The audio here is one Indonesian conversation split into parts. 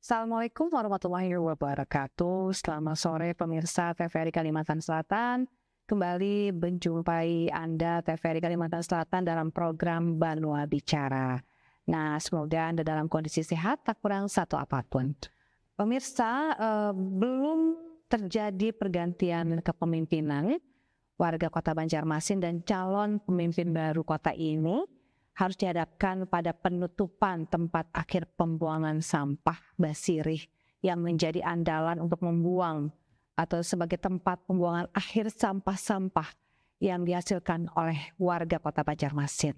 Assalamualaikum warahmatullahi wabarakatuh. Selamat sore pemirsa TVRI Kalimantan Selatan. Kembali menjumpai Anda TVRI Kalimantan Selatan dalam program Banua Bicara. Nah, semoga Anda dalam kondisi sehat, tak kurang satu apapun. Pemirsa, belum terjadi pergantian kepemimpinan warga Kota Banjarmasin dan calon pemimpin baru kota ini harus dihadapkan pada penutupan tempat akhir pembuangan sampah Basirih yang menjadi andalan untuk membuang atau sebagai tempat pembuangan akhir sampah-sampah yang dihasilkan oleh warga Kota Banjarmasin.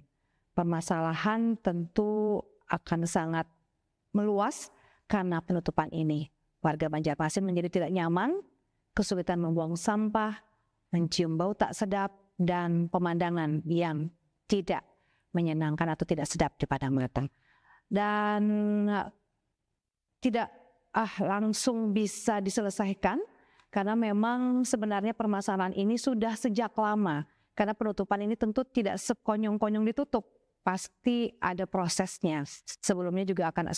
Permasalahan tentu akan sangat meluas karena penutupan ini. Warga Banjarmasin menjadi tidak nyaman, kesulitan membuang sampah, mencium bau tak sedap, dan pemandangan yang tidak menyenangkan atau tidak sedap di padang mata. Dan tidak langsung bisa diselesaikan karena memang sebenarnya permasalahan ini sudah sejak lama. Karena penutupan ini tentu tidak sekonyong-konyong ditutup, pasti ada prosesnya. Sebelumnya juga akan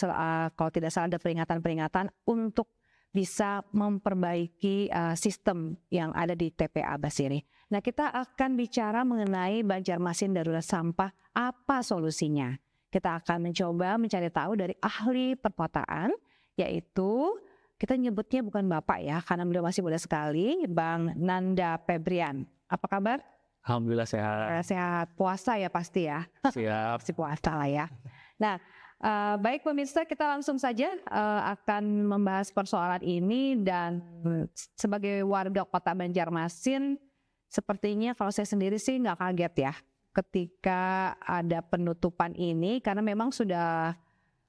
kalau tidak salah ada peringatan-peringatan untuk bisa memperbaiki sistem yang ada di TPA Basirih. Nah, kita akan bicara mengenai Banjarmasin darurat sampah, apa solusinya? Kita akan mencoba mencari tahu dari ahli perkotaan, yaitu kita nyebutnya bukan Bapak ya, karena beliau masih muda sekali, Bang Nanda Febrian. Apa kabar? Alhamdulillah sehat. Sehat, puasa ya pasti ya? Siap. Pasti puasa lah ya. Nah, baik pemirsa, kita langsung saja akan membahas persoalan ini. Dan sebagai warga Kota Banjarmasin, sepertinya kalau saya sendiri sih nggak kaget ya ketika ada penutupan ini, karena memang sudah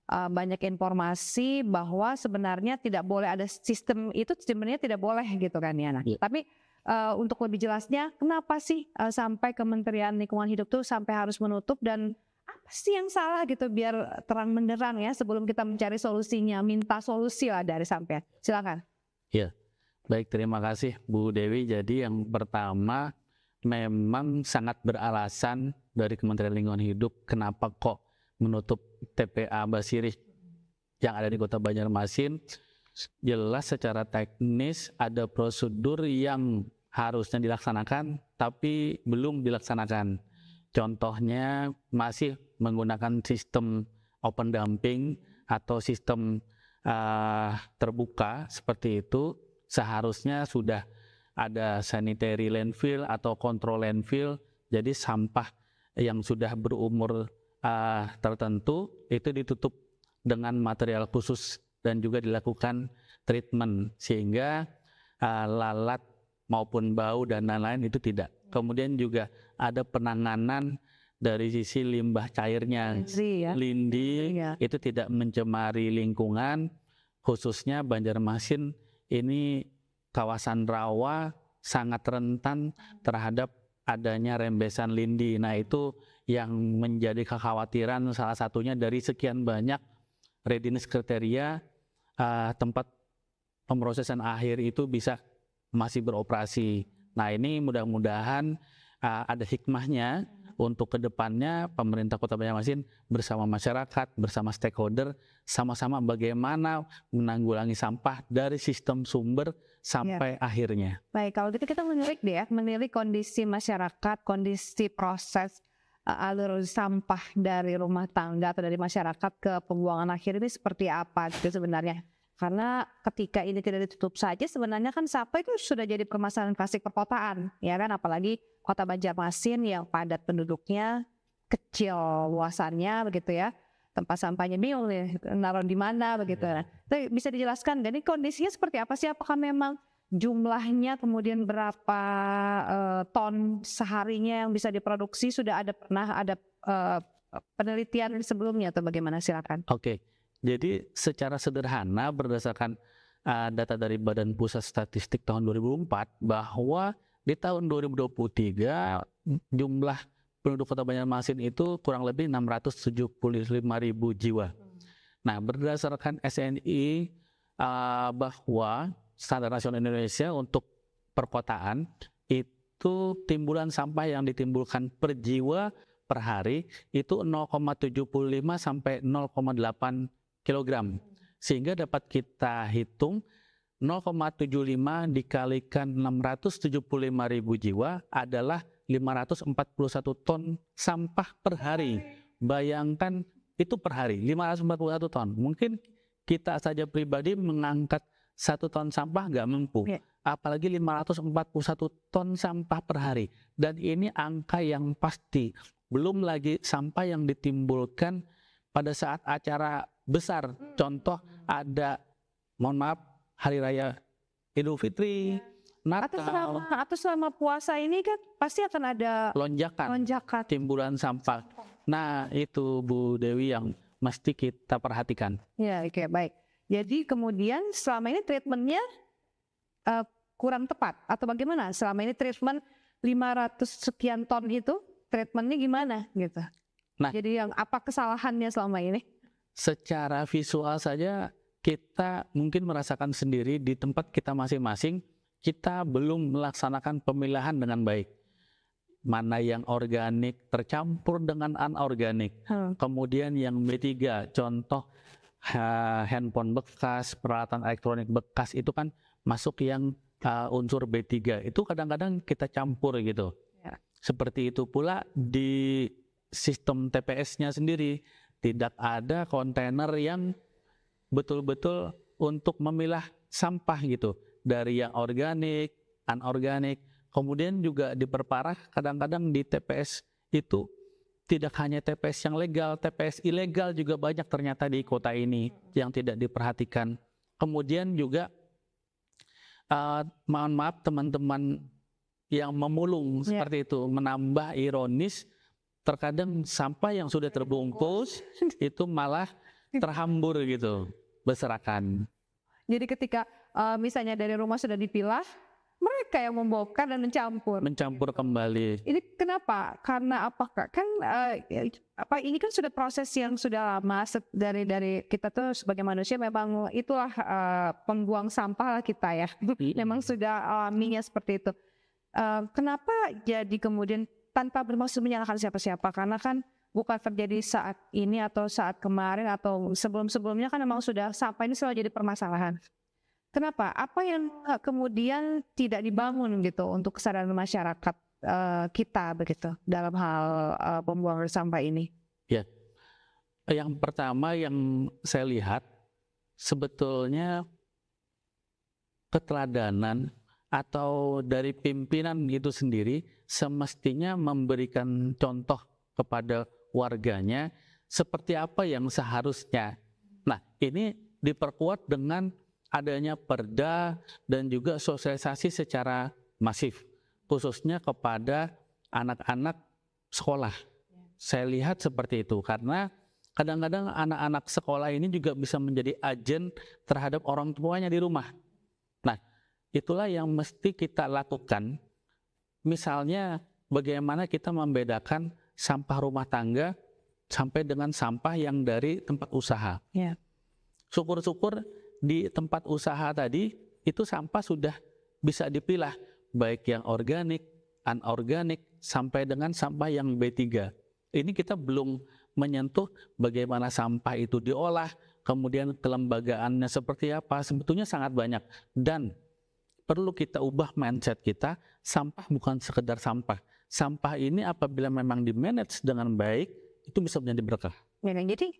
banyak informasi bahwa sebenarnya tidak boleh ada sistem itu, sebenarnya tidak boleh gitu kan ya. Nah, tapi untuk lebih jelasnya, kenapa sih sampai Kementerian Lingkungan Hidup tuh sampai harus menutup, dan apa sih yang salah gitu, biar terang benderang ya sebelum kita mencari solusinya, minta solusi lah dari sampean. Silakan. Ya, baik, terima kasih Bu Dewi. Jadi yang pertama, memang sangat beralasan dari Kementerian Lingkungan Hidup kenapa kok menutup TPA Basirih yang ada di Kota Banjarmasin. Jelas secara teknis ada prosedur yang harusnya dilaksanakan tapi belum dilaksanakan. Contohnya masih menggunakan sistem open dumping atau sistem terbuka seperti itu. Seharusnya sudah ada sanitary landfill atau control landfill, jadi sampah yang sudah berumur tertentu itu ditutup dengan material khusus dan juga dilakukan treatment sehingga lalat maupun bau dan lain-lain itu tidak. Kemudian juga ada penanganan dari sisi limbah cairnya, lindi itu tidak mencemari lingkungan, khususnya Banjarmasin ini kawasan rawa sangat rentan terhadap adanya rembesan lindi. Nah, itu yang menjadi kekhawatiran salah satunya dari sekian banyak readiness kriteria tempat pemrosesan akhir itu bisa masih beroperasi. Nah, ini mudah-mudahan ada hikmahnya untuk kedepannya pemerintah Kota Banjarmasin bersama masyarakat, bersama stakeholder, sama-sama bagaimana menanggulangi sampah dari sistem sumber sampai akhirnya. Baik, kalau gitu kita menilik deh ya, menilik kondisi masyarakat, kondisi proses alur sampah dari rumah tangga atau dari masyarakat ke pembuangan akhir ini seperti apa gitu sebenarnya. Karena ketika ini tidak ditutup saja, sebenarnya kan sampah itu sudah jadi permasalahan klasik perkotaan, ya kan? Apalagi Kota Banjarmasin yang padat penduduknya, kecil luasannya begitu ya, tempat sampahnya bingung nih naruh di mana begitu. Nah, itu bisa dijelaskan, dan ini kondisinya seperti apa sih? Apakah memang jumlahnya, kemudian berapa ton seharinya yang bisa diproduksi, sudah pernah ada penelitian sebelumnya atau bagaimana? Silakan. Oke. Jadi secara sederhana berdasarkan data dari Badan Pusat Statistik tahun 2004 bahwa di tahun 2023 jumlah penduduk Kota Banjarmasin itu kurang lebih 675.000 jiwa. Nah, berdasarkan SNI bahwa Standar Nasional Indonesia untuk perkotaan itu timbulan sampah yang ditimbulkan per jiwa per hari itu 0,75 sampai 0,8 kilogram. Sehingga dapat kita hitung 0,75 dikalikan 675.000 jiwa adalah 541 ton sampah per hari. Bayangkan itu per hari, 541 ton. Mungkin kita saja pribadi mengangkat 1 ton sampah nggak mampu. Apalagi 541 ton sampah per hari. Dan ini angka yang pasti. Belum lagi sampah yang ditimbulkan pada saat acara besar. Contoh ada, mohon maaf, Hari Raya Idul Fitri, Natal. Atau selama puasa ini kan pasti akan ada lonjakan timbulan sampah. Nah itu Bu Dewi yang mesti kita perhatikan. Ya, oke, baik. Jadi kemudian selama ini treatmentnya kurang tepat atau bagaimana? Selama ini treatment 500 sekian ton itu treatmentnya gimana gitu? Nah, jadi yang apa kesalahannya selama ini? Secara visual saja kita mungkin merasakan sendiri di tempat kita masing-masing, kita belum melaksanakan pemilahan dengan baik. Mana yang organik tercampur dengan anorganik. Kemudian yang B3, contoh handphone bekas, peralatan elektronik bekas itu kan masuk yang unsur B3. Itu kadang-kadang kita campur gitu. Ya. Seperti itu pula di sistem TPS-nya sendiri. Tidak ada kontainer yang betul-betul untuk memilah sampah gitu. Dari yang organik, anorganik. Kemudian juga diperparah kadang-kadang di TPS itu tidak hanya TPS yang legal, TPS ilegal juga banyak ternyata di kota ini yang tidak diperhatikan. Kemudian juga mohon maaf teman-teman yang memulung seperti itu, menambah ironis, terkadang sampah yang sudah terbungkus itu malah terhambur gitu, berserakan. Jadi ketika misalnya dari rumah sudah dipilah, mereka yang membongkar dan mencampur kembali. Ini kenapa? Karena apakah kan ini kan sudah proses yang sudah lama dari kita tuh sebagai manusia, memang itulah pembuang sampah lah kita ya. Memang sudah alaminya seperti itu. Kenapa jadi kemudian tanpa bermaksud menyalahkan siapa-siapa? Karena kan bukan terjadi saat ini atau saat kemarin atau sebelum-sebelumnya, kan memang sudah sampah ini selalu jadi permasalahan. Kenapa? Apa yang kemudian tidak dibangun gitu untuk kesadaran masyarakat kita begitu dalam hal pembuangan sampah ini? Ya, yang pertama yang saya lihat sebetulnya keteladanan atau dari pimpinan itu sendiri semestinya memberikan contoh kepada warganya seperti apa yang seharusnya. Nah, ini diperkuat dengan adanya perda dan juga sosialisasi secara masif, khususnya kepada anak-anak sekolah. Saya lihat seperti itu, karena kadang-kadang anak-anak sekolah ini juga bisa menjadi agen terhadap orang tuanya di rumah. Nah, itulah yang mesti kita lakukan. Misalnya, bagaimana kita membedakan sampah rumah tangga sampai dengan sampah yang dari tempat usaha. Syukur-syukur di tempat usaha tadi itu sampah sudah bisa dipilah, baik yang organik, anorganik, sampai dengan sampah yang B3. Ini kita belum menyentuh bagaimana sampah itu diolah, kemudian kelembagaannya seperti apa, sebetulnya sangat banyak. Dan perlu kita ubah mindset kita, sampah bukan sekedar sampah. Sampah ini apabila memang di-manage dengan baik, itu bisa menjadi berkah. Jadi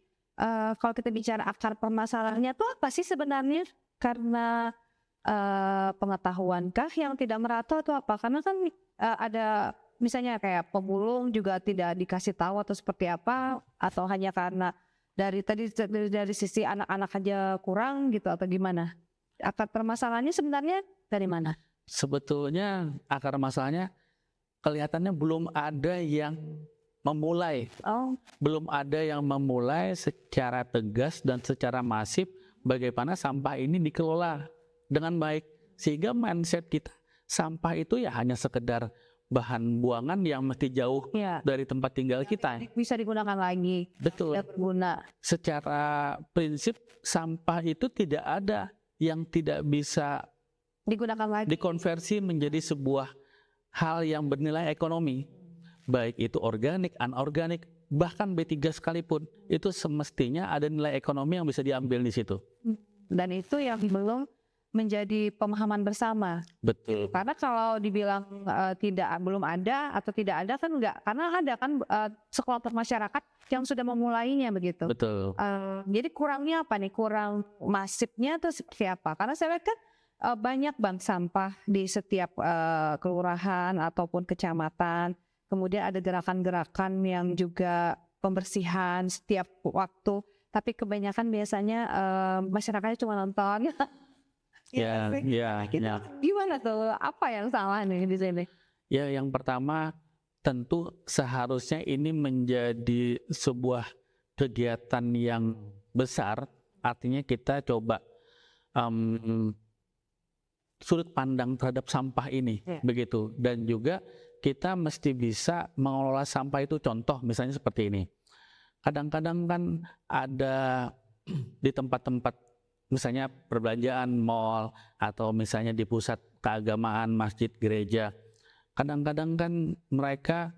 kalau kita bicara akar permasalahannya itu apa sih sebenarnya? Karena pengetahuankah yang tidak merata atau apa? Karena kan ada misalnya kayak pemulung juga tidak dikasih tahu atau seperti apa, atau hanya karena dari sisi anak-anak aja kurang gitu atau gimana? Akar permasalahannya sebenarnya dari mana? Sebetulnya akar masalahnya kelihatannya belum ada yang memulai. Belum ada yang memulai secara tegas dan secara masif bagaimana sampah ini dikelola dengan baik, sehingga mindset kita sampah itu ya hanya sekedar bahan buangan yang mesti jauh dari tempat tinggal kita. Bisa digunakan lagi. Betul. Berguna. Secara prinsip sampah itu tidak ada yang tidak bisa digunakan lagi, dikonversi menjadi sebuah hal yang bernilai ekonomi. Baik itu organik, anorganik, bahkan B3 sekalipun, itu semestinya ada nilai ekonomi yang bisa diambil di situ. Dan itu yang belum menjadi pemahaman bersama. Betul. Karena kalau dibilang belum ada atau tidak ada kan enggak, karena ada kan sekelompok masyarakat yang sudah memulainya begitu. Betul. Jadi kurangnya apa nih? Kurang masifnya atau seperti apa? Karena saya lihat kan banyak bank sampah di setiap kelurahan ataupun kecamatan. Kemudian ada gerakan-gerakan yang juga pembersihan setiap waktu. Tapi kebanyakan biasanya masyarakatnya cuma nonton. Ya. Gimana tuh? Apa yang salah nih di sini? Ya, yang pertama tentu seharusnya ini menjadi sebuah kegiatan yang besar. Artinya kita coba sudut pandang terhadap sampah ini, begitu. Dan juga kita mesti bisa mengelola sampah itu. Contoh misalnya seperti ini. Kadang-kadang kan ada di tempat-tempat misalnya perbelanjaan, mall, atau misalnya di pusat keagamaan, masjid, gereja. Kadang-kadang kan mereka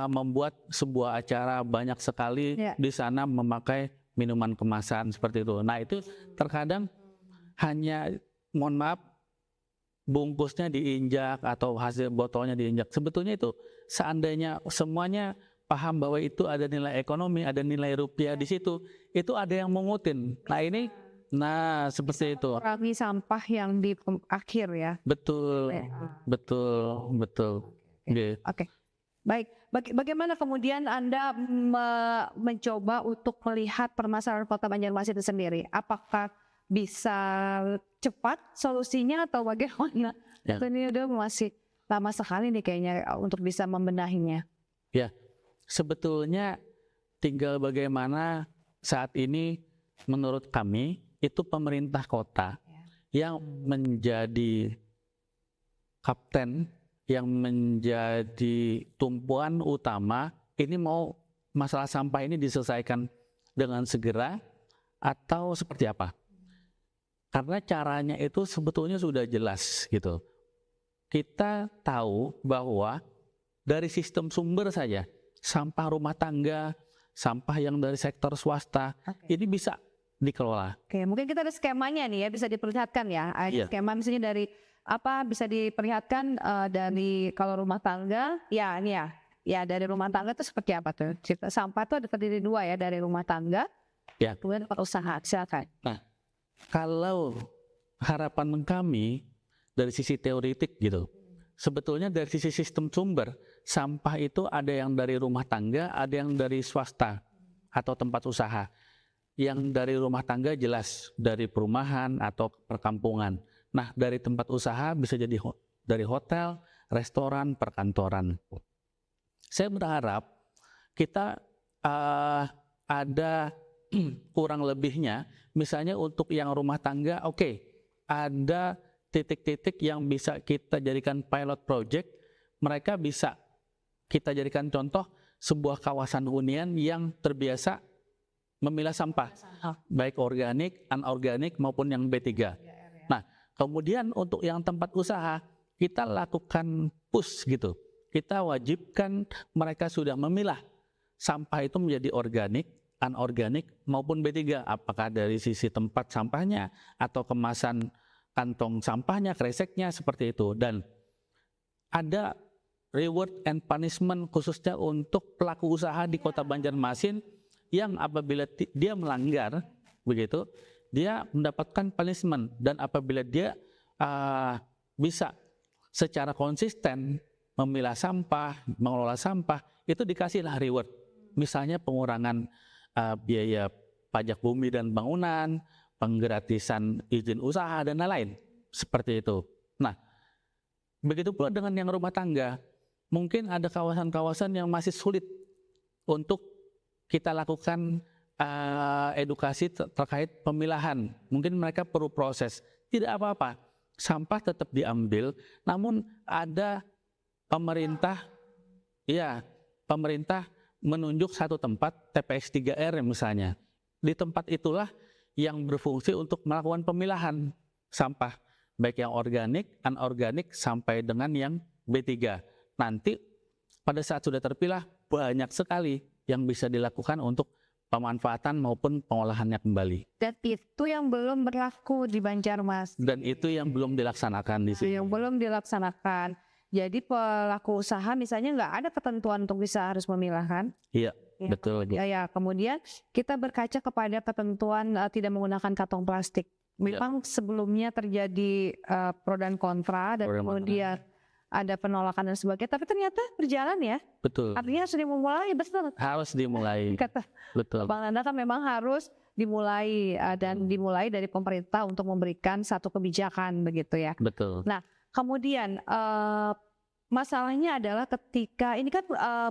membuat sebuah acara banyak sekali di sana memakai minuman kemasan seperti itu. Nah itu terkadang hanya, mohon maaf, bungkusnya diinjak atau hasil botolnya diinjak. Sebetulnya itu seandainya semuanya paham bahwa itu ada nilai ekonomi, ada nilai rupiah di situ, itu ada yang mengutin. Nah seperti itu. Kurangi sampah yang di akhir ya. Betul. Oke. Baik. Bagaimana kemudian Anda mencoba untuk melihat permasalahan Kota Banjarmasin itu sendiri? Apakah bisa cepat solusinya atau bagaimana? Ini udah masih lama sekali nih kayaknya untuk bisa membenahinya. Ya, sebetulnya tinggal bagaimana saat ini menurut kami itu pemerintah kota yang menjadi kapten, yang menjadi tumpuan utama. Ini mau masalah sampah ini diselesaikan dengan segera atau seperti apa? Karena caranya itu sebetulnya sudah jelas gitu. Kita tahu bahwa dari sistem sumber saja, sampah rumah tangga, sampah yang dari sektor swasta, ini bisa dikelola. Oke, mungkin kita ada skemanya nih ya, bisa diperlihatkan ya. Skema misalnya dari apa bisa diperlihatkan dari kalau rumah tangga, ya ini ya dari rumah tangga itu seperti apa tuh? Sampah itu ada terdiri dua ya, dari rumah tangga, kemudian tempat usaha. Silakan. Nah, kalau harapan kami dari sisi teoritik gitu, sebetulnya dari sisi sistem sumber, sampah itu ada yang dari rumah tangga, ada yang dari swasta atau tempat usaha. Yang dari rumah tangga jelas dari perumahan atau perkampungan. Nah, dari tempat usaha bisa jadi dari hotel, restoran, perkantoran. Saya berharap kita ada kurang lebihnya, misalnya untuk yang rumah tangga, ada titik-titik yang bisa kita jadikan pilot project. Mereka bisa kita jadikan contoh sebuah kawasan hunian yang terbiasa memilah sampah, baik organik, anorganik maupun yang B3. Nah, kemudian untuk yang tempat usaha, kita lakukan push gitu. Kita wajibkan mereka sudah memilah sampah itu menjadi organik, anorganik maupun B3. Apakah dari sisi tempat sampahnya atau kemasan kantong sampahnya, kreseknya, seperti itu. Dan ada reward and punishment khususnya untuk pelaku usaha di Kota Banjarmasin yang apabila dia melanggar begitu, dia mendapatkan punishment, dan apabila dia bisa secara konsisten memilah sampah, mengelola sampah, itu dikasihlah reward. Misalnya pengurangan biaya pajak bumi dan bangunan, penggratisan izin usaha dan lain-lain seperti itu. Nah, begitu pula dengan yang rumah tangga. Mungkin ada kawasan-kawasan yang masih sulit untuk kita lakukan edukasi terkait pemilahan. Mungkin mereka perlu proses. Tidak apa-apa, sampah tetap diambil, namun ada pemerintah menunjuk satu tempat, TPS 3R misalnya. Di tempat itulah yang berfungsi untuk melakukan pemilahan sampah, baik yang organik, anorganik, sampai dengan yang B3. Nanti pada saat sudah terpilah, banyak sekali yang bisa dilakukan untuk pemanfaatan maupun pengolahannya kembali. Dan itu yang belum berlaku di Banjarmas. Dan itu yang belum dilaksanakan di sini. Yang belum dilaksanakan. Jadi pelaku usaha misalnya nggak ada ketentuan untuk bisa harus memilah kan? Iya, Ya, betul. ya, kemudian kita berkaca kepada ketentuan tidak menggunakan kantong plastik. Memang sebelumnya terjadi pro dan kontra dan kemudian ada penolakan dan sebagainya. Tapi ternyata berjalan ya. Betul. Artinya sudah dimulai, betul. Harus dimulai. Kata Betul. Bang Nanda kan memang harus dimulai dan dimulai dari pemerintah untuk memberikan satu kebijakan begitu ya. Betul. Nah, kemudian masalahnya adalah ketika ini kan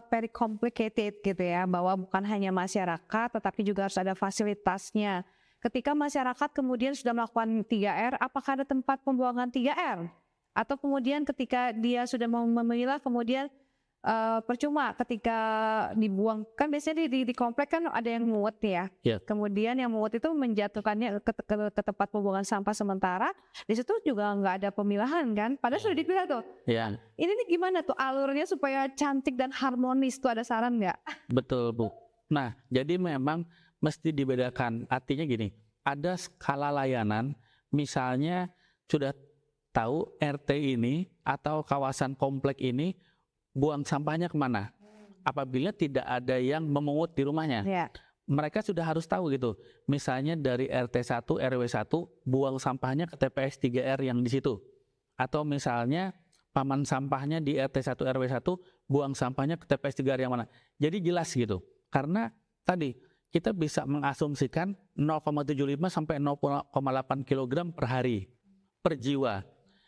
very complicated gitu ya, bahwa bukan hanya masyarakat tetapi juga harus ada fasilitasnya. Ketika masyarakat kemudian sudah melakukan 3R, apakah ada tempat pembuangan 3R? Atau kemudian ketika dia sudah mau memilah kemudian percuma ketika dibuang, kan biasanya di komplek kan ada yang muat ya. Ya. Kemudian yang muat itu menjatuhkannya ke tempat pembuangan sampah sementara. Di situ juga nggak ada pemilahan kan, padahal sudah dipilah tuh. Ya. Ini nih gimana tuh alurnya supaya cantik dan harmonis tuh, ada saran nggak? Betul, Bu. Nah, jadi memang mesti dibedakan. Artinya gini, ada skala layanan, misalnya sudah tahu RT ini atau kawasan komplek ini buang sampahnya kemana. Apabila tidak ada yang memungut di rumahnya, mereka sudah harus tahu gitu. Misalnya dari RT 1, RW 1, buang sampahnya ke TPS 3R yang di situ. Atau misalnya paman sampahnya di RT 1, RW 1, buang sampahnya ke TPS 3R yang mana. Jadi jelas gitu. Karena tadi kita bisa mengasumsikan 0,75 sampai 0,8 kg per hari per jiwa.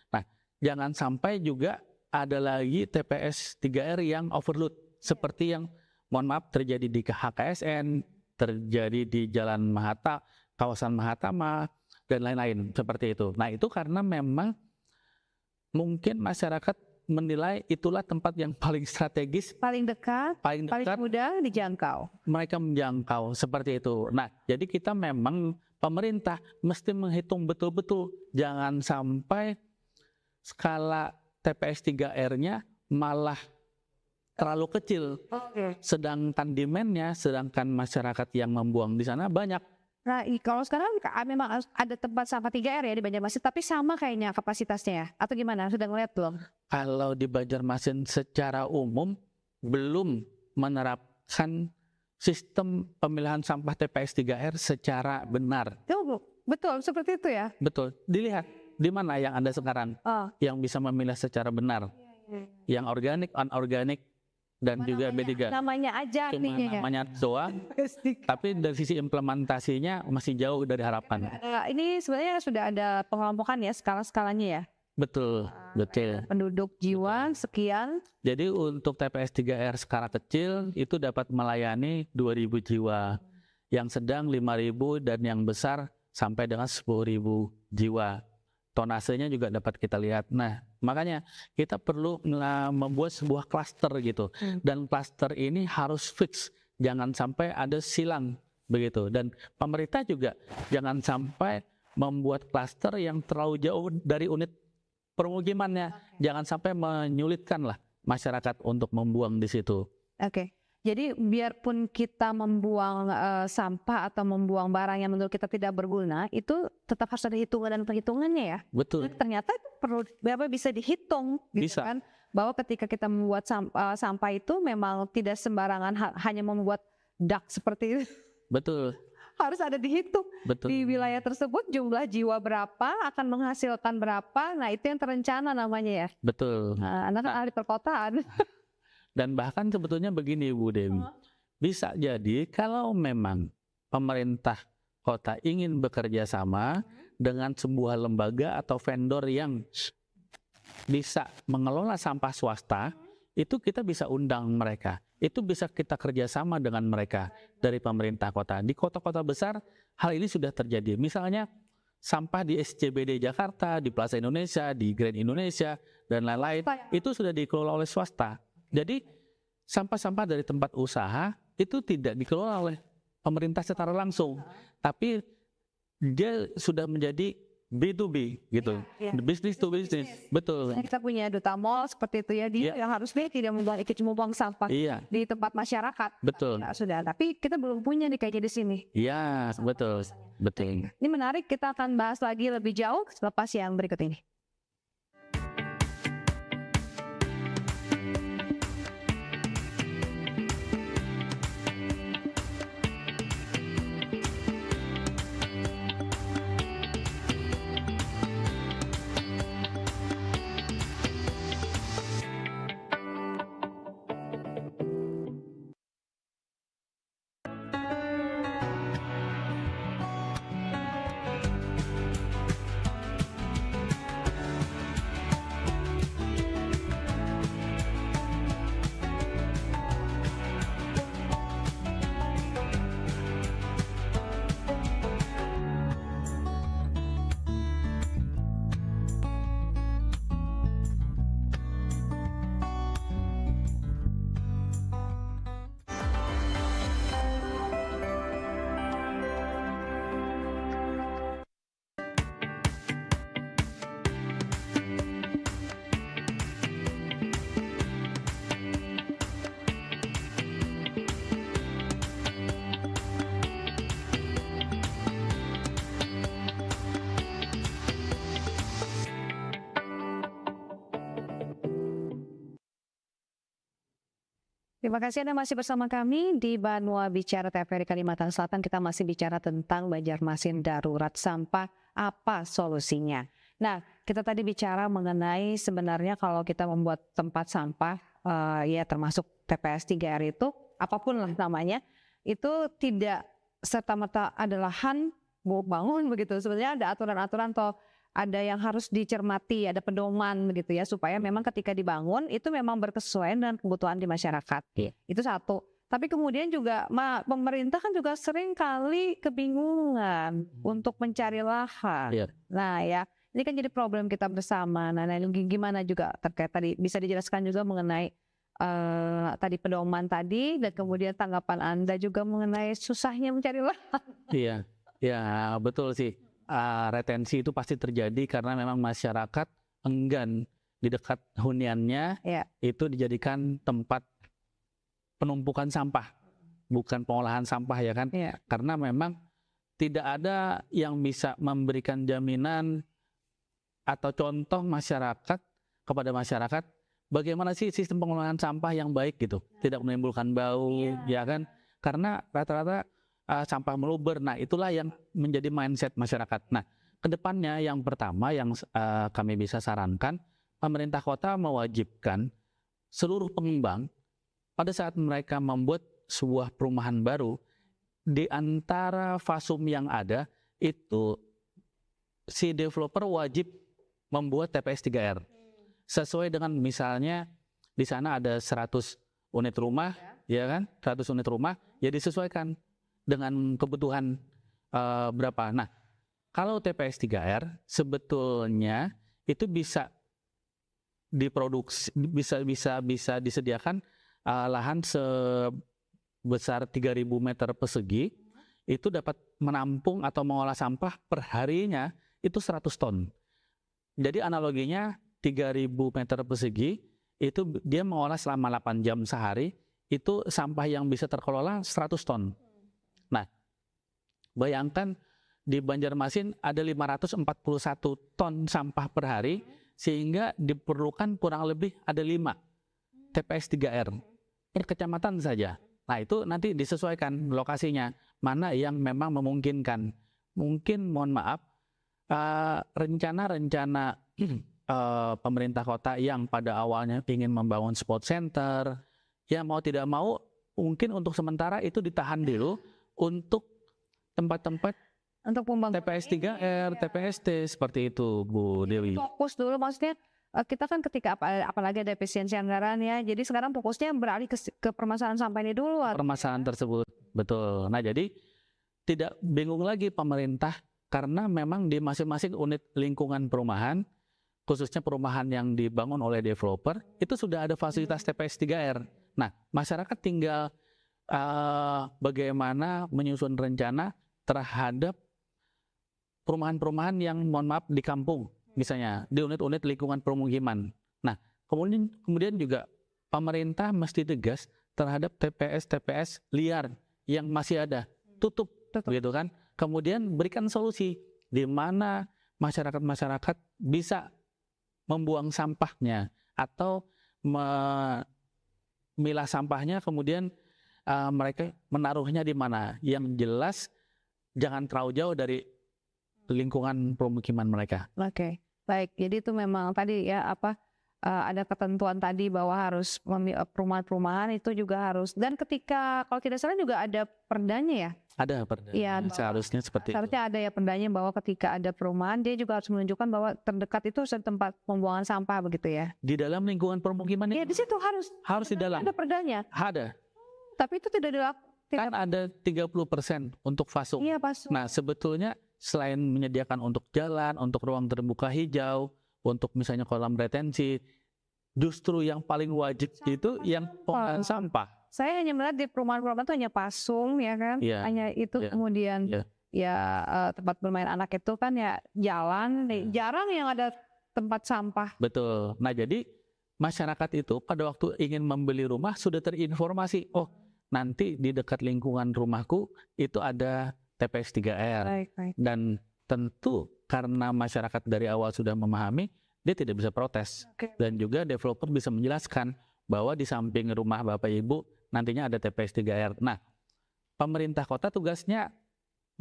Nah, jangan sampai juga ada lagi TPS 3R yang overload seperti yang mohon maaf terjadi di HKSN, terjadi di Jalan Mahata, kawasan Mahatama dan lain-lain seperti itu. Nah, itu karena memang mungkin masyarakat menilai itulah tempat yang paling strategis, paling dekat, paling mudah dijangkau. Mereka menjangkau seperti itu. Nah, jadi kita memang pemerintah mesti menghitung betul-betul, jangan sampai skala TPS 3R-nya malah terlalu kecil. Sedangkan demand-nya, sedangkan masyarakat yang membuang di sana banyak. Nah, kalau sekarang memang ada tempat sampah 3R ya di Banjarmasin, tapi sama kayaknya kapasitasnya ya? Atau gimana? Sudah ngeliat belum? Kalau di Banjarmasin secara umum belum menerapkan sistem pemilahan sampah TPS 3R secara benar. Betul, seperti itu ya? Betul, dilihat di mana yang ada sekarang yang bisa memilah secara benar. Yang organik, anorganik, dan juga B3. Namanya aja cuma namanya doang, tapi dari sisi implementasinya masih jauh dari harapan. Ini sebenarnya sudah ada pengelompokan ya, skala-skalanya ya? Betul, betul. Penduduk jiwa sekian. Jadi untuk TPS 3R skala kecil itu dapat melayani 2.000 jiwa, yang sedang 5.000 dan yang besar sampai dengan 10.000 jiwa. Tonasenya juga dapat kita lihat. Nah, makanya kita perlu membuat sebuah klaster gitu. Dan klaster ini harus fix, jangan sampai ada silang begitu. Dan pemerintah juga jangan sampai membuat klaster yang terlalu jauh dari unit permukimannya. Jangan sampai menyulitkan lah masyarakat untuk membuang di situ. Jadi biarpun kita membuang sampah atau membuang barang yang menurut kita tidak berguna, itu tetap harus ada hitungan dan perhitungannya ya. Betul. Ternyata perlu bisa dihitung, gitu kan? Bahwa ketika kita membuat sampah itu memang tidak sembarangan hanya membuat dak seperti itu. Betul. Harus ada dihitung. Betul. Di wilayah tersebut jumlah jiwa berapa, akan menghasilkan berapa. Nah, itu yang terencana namanya ya. Betul. Anda kan ahli perkotaan. Dan bahkan sebetulnya begini Bu Dewi, bisa jadi kalau memang pemerintah kota ingin bekerja sama dengan sebuah lembaga atau vendor yang bisa mengelola sampah swasta, itu kita bisa undang mereka. Itu bisa kita kerjasama dengan mereka dari pemerintah kota. Di kota-kota besar hal ini sudah terjadi. Misalnya sampah di SCBD Jakarta, di Plaza Indonesia, di Grand Indonesia, dan lain-lain, itu sudah dikelola oleh swasta. Jadi sampah-sampah dari tempat usaha itu tidak dikelola oleh pemerintah secara langsung, tapi dia sudah menjadi B2B gitu, Iya. business to business, betul. Kita punya duta mall seperti itu ya, dia yang harusnya tidak membuang sampah Iya, di tempat masyarakat. betul. Ya, sudah, tapi kita belum punya nih kayaknya di sini. Iya, betul, betul. Ini menarik, kita akan bahas lagi lebih jauh selepas yang berikut ini. Terima kasih Anda masih bersama kami di Banua Bicara TVRI Kalimantan Selatan. Kita masih bicara tentang Banjarmasin darurat sampah, apa solusinya. Nah, kita tadi bicara mengenai sebenarnya kalau kita membuat tempat sampah, ya termasuk TPS 3R itu, apapun lah namanya, itu tidak serta-merta ada lahan bangun begitu. Sebenarnya ada aturan-aturan atau ada yang harus dicermati, ada pedoman begitu ya, supaya memang ketika dibangun itu memang berkesesuaian dengan kebutuhan di masyarakat. Itu satu. Tapi kemudian juga pemerintah kan juga sering kali kebingungan untuk mencari lahan. Nah ya, ini kan jadi problem kita bersama. Nah gimana juga terkait tadi, bisa dijelaskan juga mengenai tadi pedoman tadi, dan kemudian tanggapan Anda juga mengenai susahnya mencari lahan. Iya, ya betul sih. Retensi itu pasti terjadi karena memang masyarakat enggan di dekat huniannya itu dijadikan tempat penumpukan sampah, bukan pengolahan sampah ya kan? Karena memang tidak ada yang bisa memberikan jaminan atau contoh masyarakat kepada masyarakat bagaimana sih sistem pengolahan sampah yang baik gitu, tidak menimbulkan bau, ya kan? Karena rata-rata sampah meluber. Nah, itulah yang menjadi mindset masyarakat. Nah, kedepannya yang pertama yang kami bisa sarankan, pemerintah kota mewajibkan seluruh pengembang pada saat mereka membuat sebuah perumahan baru, di antara fasum yang ada itu si developer wajib membuat TPS 3R sesuai dengan misalnya di sana ada 100 unit rumah, ya kan? 100 unit rumah, ya disesuaikan dengan kebutuhan berapa. Nah, kalau TPS 3R sebetulnya itu bisa diproduksi, bisa disediakan lahan sebesar 3.000 meter persegi, itu dapat menampung atau mengolah sampah per harinya itu 100 ton. Jadi analoginya 3.000 meter persegi itu dia mengolah selama 8 jam sehari, itu sampah yang bisa terkelola 100 ton. Nah, bayangkan di Banjarmasin ada 541 ton sampah per hari, sehingga diperlukan kurang lebih ada 5 TPS 3R per kecamatan saja. Nah, itu nanti disesuaikan lokasinya, mana yang memang memungkinkan. Mungkin, mohon maaf, rencana-rencana pemerintah kota yang pada awalnya ingin membangun sport center, ya mau tidak mau, mungkin untuk sementara itu ditahan dulu, untuk tempat-tempat untuk pembangunan TPS 3R, TPST seperti itu, Bu Dewi. Fokus dulu, maksudnya kita kan ketika apalagi ada efisiensi anggaran ya, jadi sekarang fokusnya beralih ke permasalahan sampah ini dulu. Permasalahan tersebut, betul. Nah, jadi tidak bingung lagi pemerintah karena memang di masing-masing unit lingkungan perumahan, khususnya perumahan yang dibangun oleh developer, itu sudah ada fasilitas TPS 3R. Nah, masyarakat tinggal bagaimana menyusun rencana terhadap perumahan-perumahan yang mohon maaf di kampung, misalnya di unit-unit lingkungan permukiman. Nah, kemudian juga pemerintah mesti tegas terhadap TPS liar yang masih ada, tutup, gitu kan. Kemudian berikan solusi di mana masyarakat bisa membuang sampahnya atau memilah sampahnya, kemudian mereka menaruhnya di mana. Yang jelas jangan terlalu jauh dari lingkungan pemukiman mereka. Oke, baik. Jadi itu memang tadi ya ada ketentuan tadi bahwa harus perumahan-perumahan itu juga harus, dan ketika kalau tidak salah juga ada perdanya ya. Ada perdanya. Iya, Seharusnya seperti itu. Seharusnya ada ya perdanya bahwa ketika ada perumahan dia juga harus menunjukkan bahwa terdekat itu tempat pembuangan sampah begitu ya. Di dalam lingkungan permukiman Iya, di situ harus di dalam. ada perdanya. Ada. Tapi itu tidak dilakukan. Kan ada 30% untuk fasum. Iya, Pasum. Nah, sebetulnya selain menyediakan untuk jalan, untuk ruang terbuka hijau, untuk misalnya kolam retensi, justru yang paling wajib itu yang pengolahan sampah. Saya hanya melihat di perumahan-perumahan itu hanya pasung ya kan, Iya, hanya itu iya, kemudian iya. ya tempat bermain anak itu kan ya jalan, jarang yang ada tempat sampah. Betul. Nah, jadi masyarakat itu pada waktu ingin membeli rumah sudah terinformasi, oh nanti di dekat lingkungan rumahku itu ada TPS 3R. Baik. Dan tentu karena masyarakat dari awal sudah memahami, dia tidak bisa protes. Oke. Dan juga developer bisa menjelaskan bahwa di samping rumah Bapak Ibu nantinya ada TPS 3R. Nah, pemerintah kota tugasnya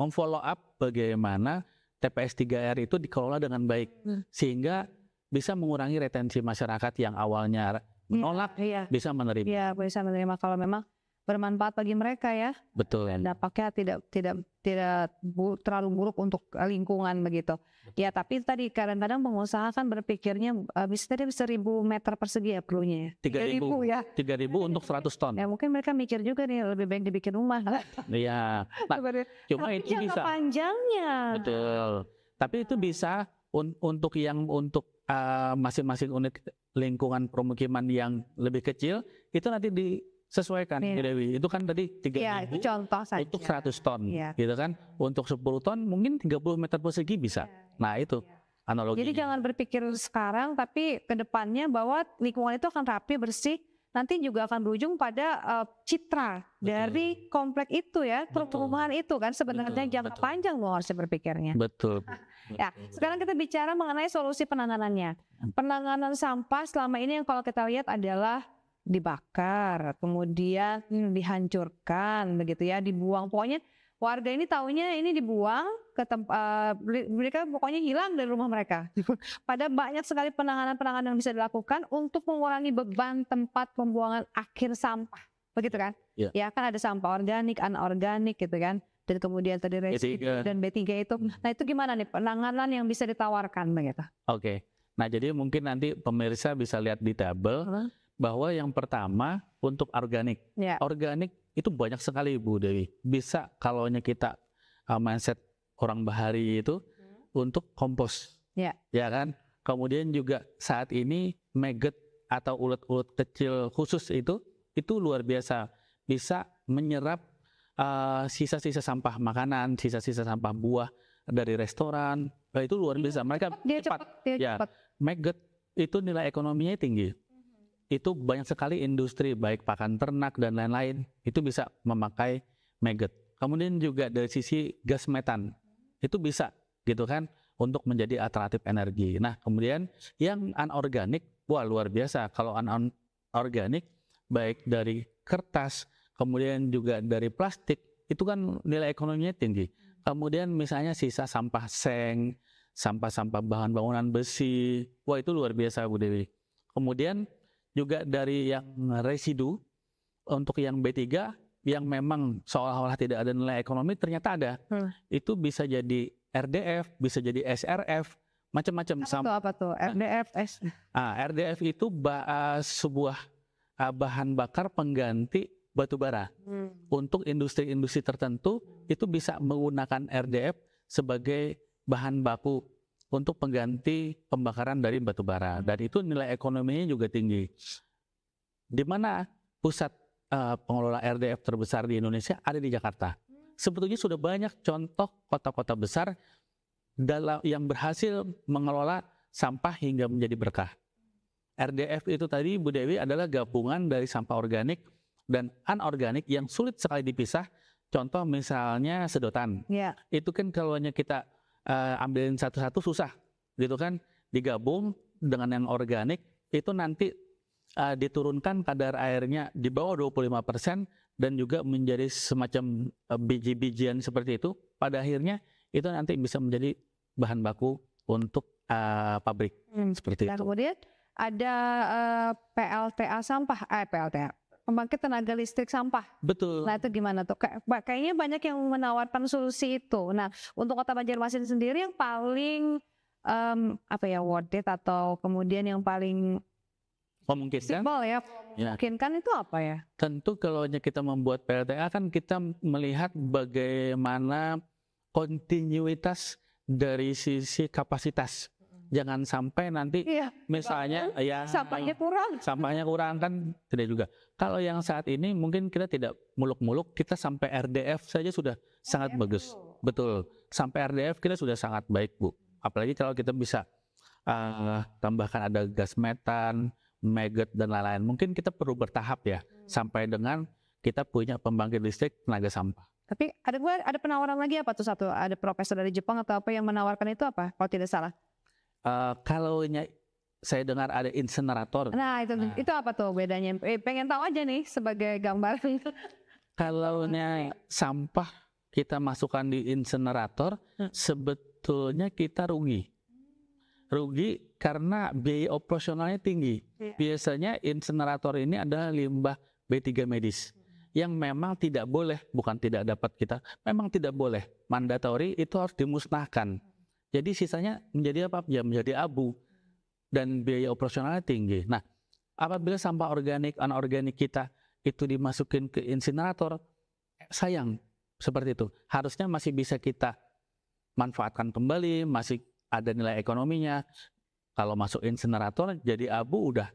memfollow up bagaimana TPS 3R itu dikelola dengan baik sehingga bisa mengurangi retensi masyarakat yang awalnya menolak, bisa menerima. Iya, bisa menerima kalau memang bermanfaat bagi mereka ya. Betul. Dampaknya tidak terlalu buruk untuk lingkungan begitu. Ya, tapi tadi kadang-kadang pengusaha kan berpikirnya bisa 1.000 meter persegi ya perlunya ya. 3.000 ya. 3.000 untuk 100 ton. Ya mungkin mereka mikir juga nih lebih baik dibikin rumah. Iya. Nah, cuma tapi itu jangka bisa. panjangnya. Betul. Tapi itu bisa untuk masing-masing unit lingkungan permukiman yang lebih kecil itu nanti disesuaikan, Dewi. Itu kan tadi 3.000 ya, itu contoh saja. untuk 100 ton, gitu kan? Untuk 10 ton mungkin 30 meter persegi bisa. Nah, itu analoginya. Jadi jangan berpikir sekarang, tapi ke depannya bahwa lingkungan itu akan rapi, bersih, nanti juga akan berujung pada citra dari komplek itu ya, perumahan itu kan sebenarnya jangka panjang loh harusnya berpikirnya. Betul. Ya, sekarang kita bicara mengenai solusi penanganannya. Penanganan sampah selama ini yang kalau kita lihat adalah dibakar, kemudian dihancurkan begitu ya, dibuang. Pokoknya warga ini taunya ini dibuang ke tempat, mereka pokoknya hilang dari rumah mereka. Pada banyak sekali penanganan-penanganan yang bisa dilakukan untuk mengurangi beban tempat pembuangan akhir sampah, begitu kan? Ya kan ada sampah organik, anorganik gitu kan, dan kemudian tadi residu dan B3 itu. Nah itu gimana nih penanganan yang bisa ditawarkan begitu? Oke, nah jadi mungkin nanti pemirsa bisa lihat di tabel bahwa yang pertama untuk organik. Organik itu banyak sekali Bu Dewi. Bisa kalau kita mindset orang Bahari itu untuk kompos. Ya kan? Kemudian juga saat ini maggot atau ulet-ulet kecil khusus itu luar biasa. Bisa menyerap sisa-sisa sampah makanan, sisa-sisa sampah buah dari restoran. Itu luar biasa. Mereka cepat. Maggot itu nilai ekonominya tinggi. Itu banyak sekali industri baik pakan ternak dan lain-lain itu bisa memakai maggot. Kemudian juga dari sisi gas metan itu bisa gitu kan untuk menjadi alternatif energi. Nah kemudian yang anorganik, wah luar biasa. Kalau anorganik baik dari kertas kemudian juga dari plastik itu kan nilai ekonominya tinggi. Kemudian misalnya sisa sampah seng, sampah-sampah bahan bangunan besi, wah itu luar biasa Bu Dewi. Kemudian juga dari yang residu untuk yang B3 yang memang seolah-olah tidak ada nilai ekonomi ternyata ada. Itu bisa jadi RDF, bisa jadi SRF, macam-macam. Apa tuh? RDF, RDF itu sebuah bahan bakar pengganti batu bara. Untuk industri-industri tertentu itu bisa menggunakan RDF sebagai bahan baku untuk pengganti pembakaran dari batu bara, dan itu nilai ekonominya juga tinggi. Di mana pusat pengelola RDF terbesar di Indonesia ada di Jakarta. Sebetulnya sudah banyak contoh kota-kota besar yang berhasil mengelola sampah hingga menjadi berkah. RDF itu tadi Bu Dewi adalah gabungan dari sampah organik dan anorganik yang sulit sekali dipisah. Contoh misalnya sedotan. Ya. Itu kan kalau hanya kita ambilin satu-satu susah, gitu kan? Digabung dengan yang organik itu nanti diturunkan kadar airnya di bawah 25% dan juga menjadi semacam biji-bijian seperti itu. Pada akhirnya itu nanti bisa menjadi bahan baku untuk pabrik seperti Dan itu. kemudian ada PLTA sampah, PLTA, pembangkit tenaga listrik sampah. Betul. Nah itu gimana tuh? Kayaknya banyak yang menawarkan solusi itu. Nah untuk Kota Banjarmasin sendiri yang paling worth it atau kemudian yang paling Memungkinkan? simpel ya, Ya. memungkinkan itu apa ya? Tentu kalau hanya kita membuat PLTA kan kita melihat bagaimana kontinuitas dari sisi kapasitas. Jangan sampai nanti Iya, misalnya ya sampahnya kurang kan tidak juga. Kalau yang saat ini mungkin kita tidak muluk-muluk, kita sampai RDF saja sudah sangat bagus. Betul, sampai RDF kita sudah sangat baik Bu. Apalagi kalau kita bisa tambahkan ada gas metan, maggot dan lain-lain. Mungkin kita perlu bertahap ya sampai dengan kita punya pembangkit listrik tenaga sampah. Tapi ada penawaran lagi apa tuh satu? Ada profesor dari Jepang atau apa yang menawarkan itu apa? Kalau tidak salah. Kalau saya dengar ada insenerator. Nah itu apa tuh bedanya? Pengen tahu aja nih sebagai gambaran. Kalau sampah kita masukkan di insenerator, sebetulnya kita rugi karena biaya operasionalnya tinggi. Biasanya insenerator ini adalah limbah B3 medis yang memang tidak boleh, bukan tidak dapat kita, memang tidak boleh, mandatori itu harus dimusnahkan. Jadi sisanya menjadi apa? Ya menjadi abu dan biaya operasionalnya tinggi. Nah, apabila sampah organik, anorganik kita itu dimasukin ke insinerator, sayang seperti itu. Harusnya masih bisa kita manfaatkan kembali, masih ada nilai ekonominya. Kalau masuk insinerator jadi abu udah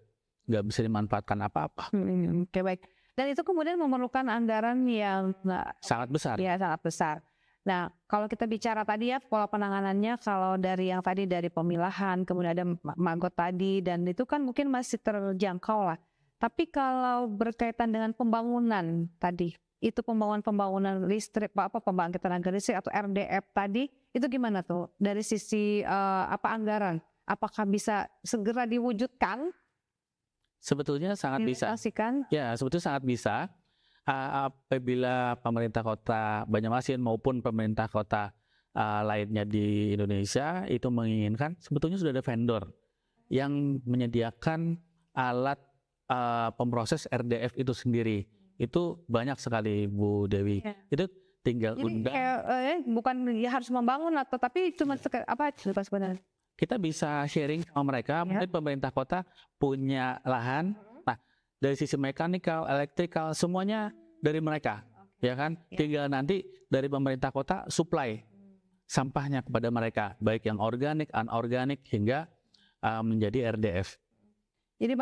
nggak bisa dimanfaatkan apa-apa. Oke, baik. Dan itu kemudian memerlukan anggaran yang sangat besar. Ya, sangat besar. Nah, kalau kita bicara tadi ya pola penanganannya, kalau dari yang tadi dari pemilahan, kemudian ada maggot tadi, dan itu kan mungkin masih terjangkau lah. Tapi kalau berkaitan dengan pembangunan tadi, itu pembangunan listrik, pembangkit tenaga listrik atau RDF tadi, itu gimana tuh dari sisi anggaran? Apakah bisa segera diwujudkan? Sebetulnya sangat bisa. Ya, sebetulnya sangat bisa. Apabila pemerintah kota Banjarmasin maupun pemerintah kota lainnya di Indonesia itu menginginkan, sebetulnya sudah ada vendor yang menyediakan alat pemproses RDF itu sendiri. Itu banyak sekali Bu Dewi. Itu tinggal undang. Bukan harus membangun atau tapi cuma sebenarnya? Kita bisa sharing sama mereka. Mungkin pemerintah kota punya lahan. Dari sisi mekanikal, elektrikal, semuanya dari mereka, ya kan? Tinggal nanti dari pemerintah kota supply sampahnya kepada mereka, baik yang organik, anorganik hingga menjadi RDF. Jadi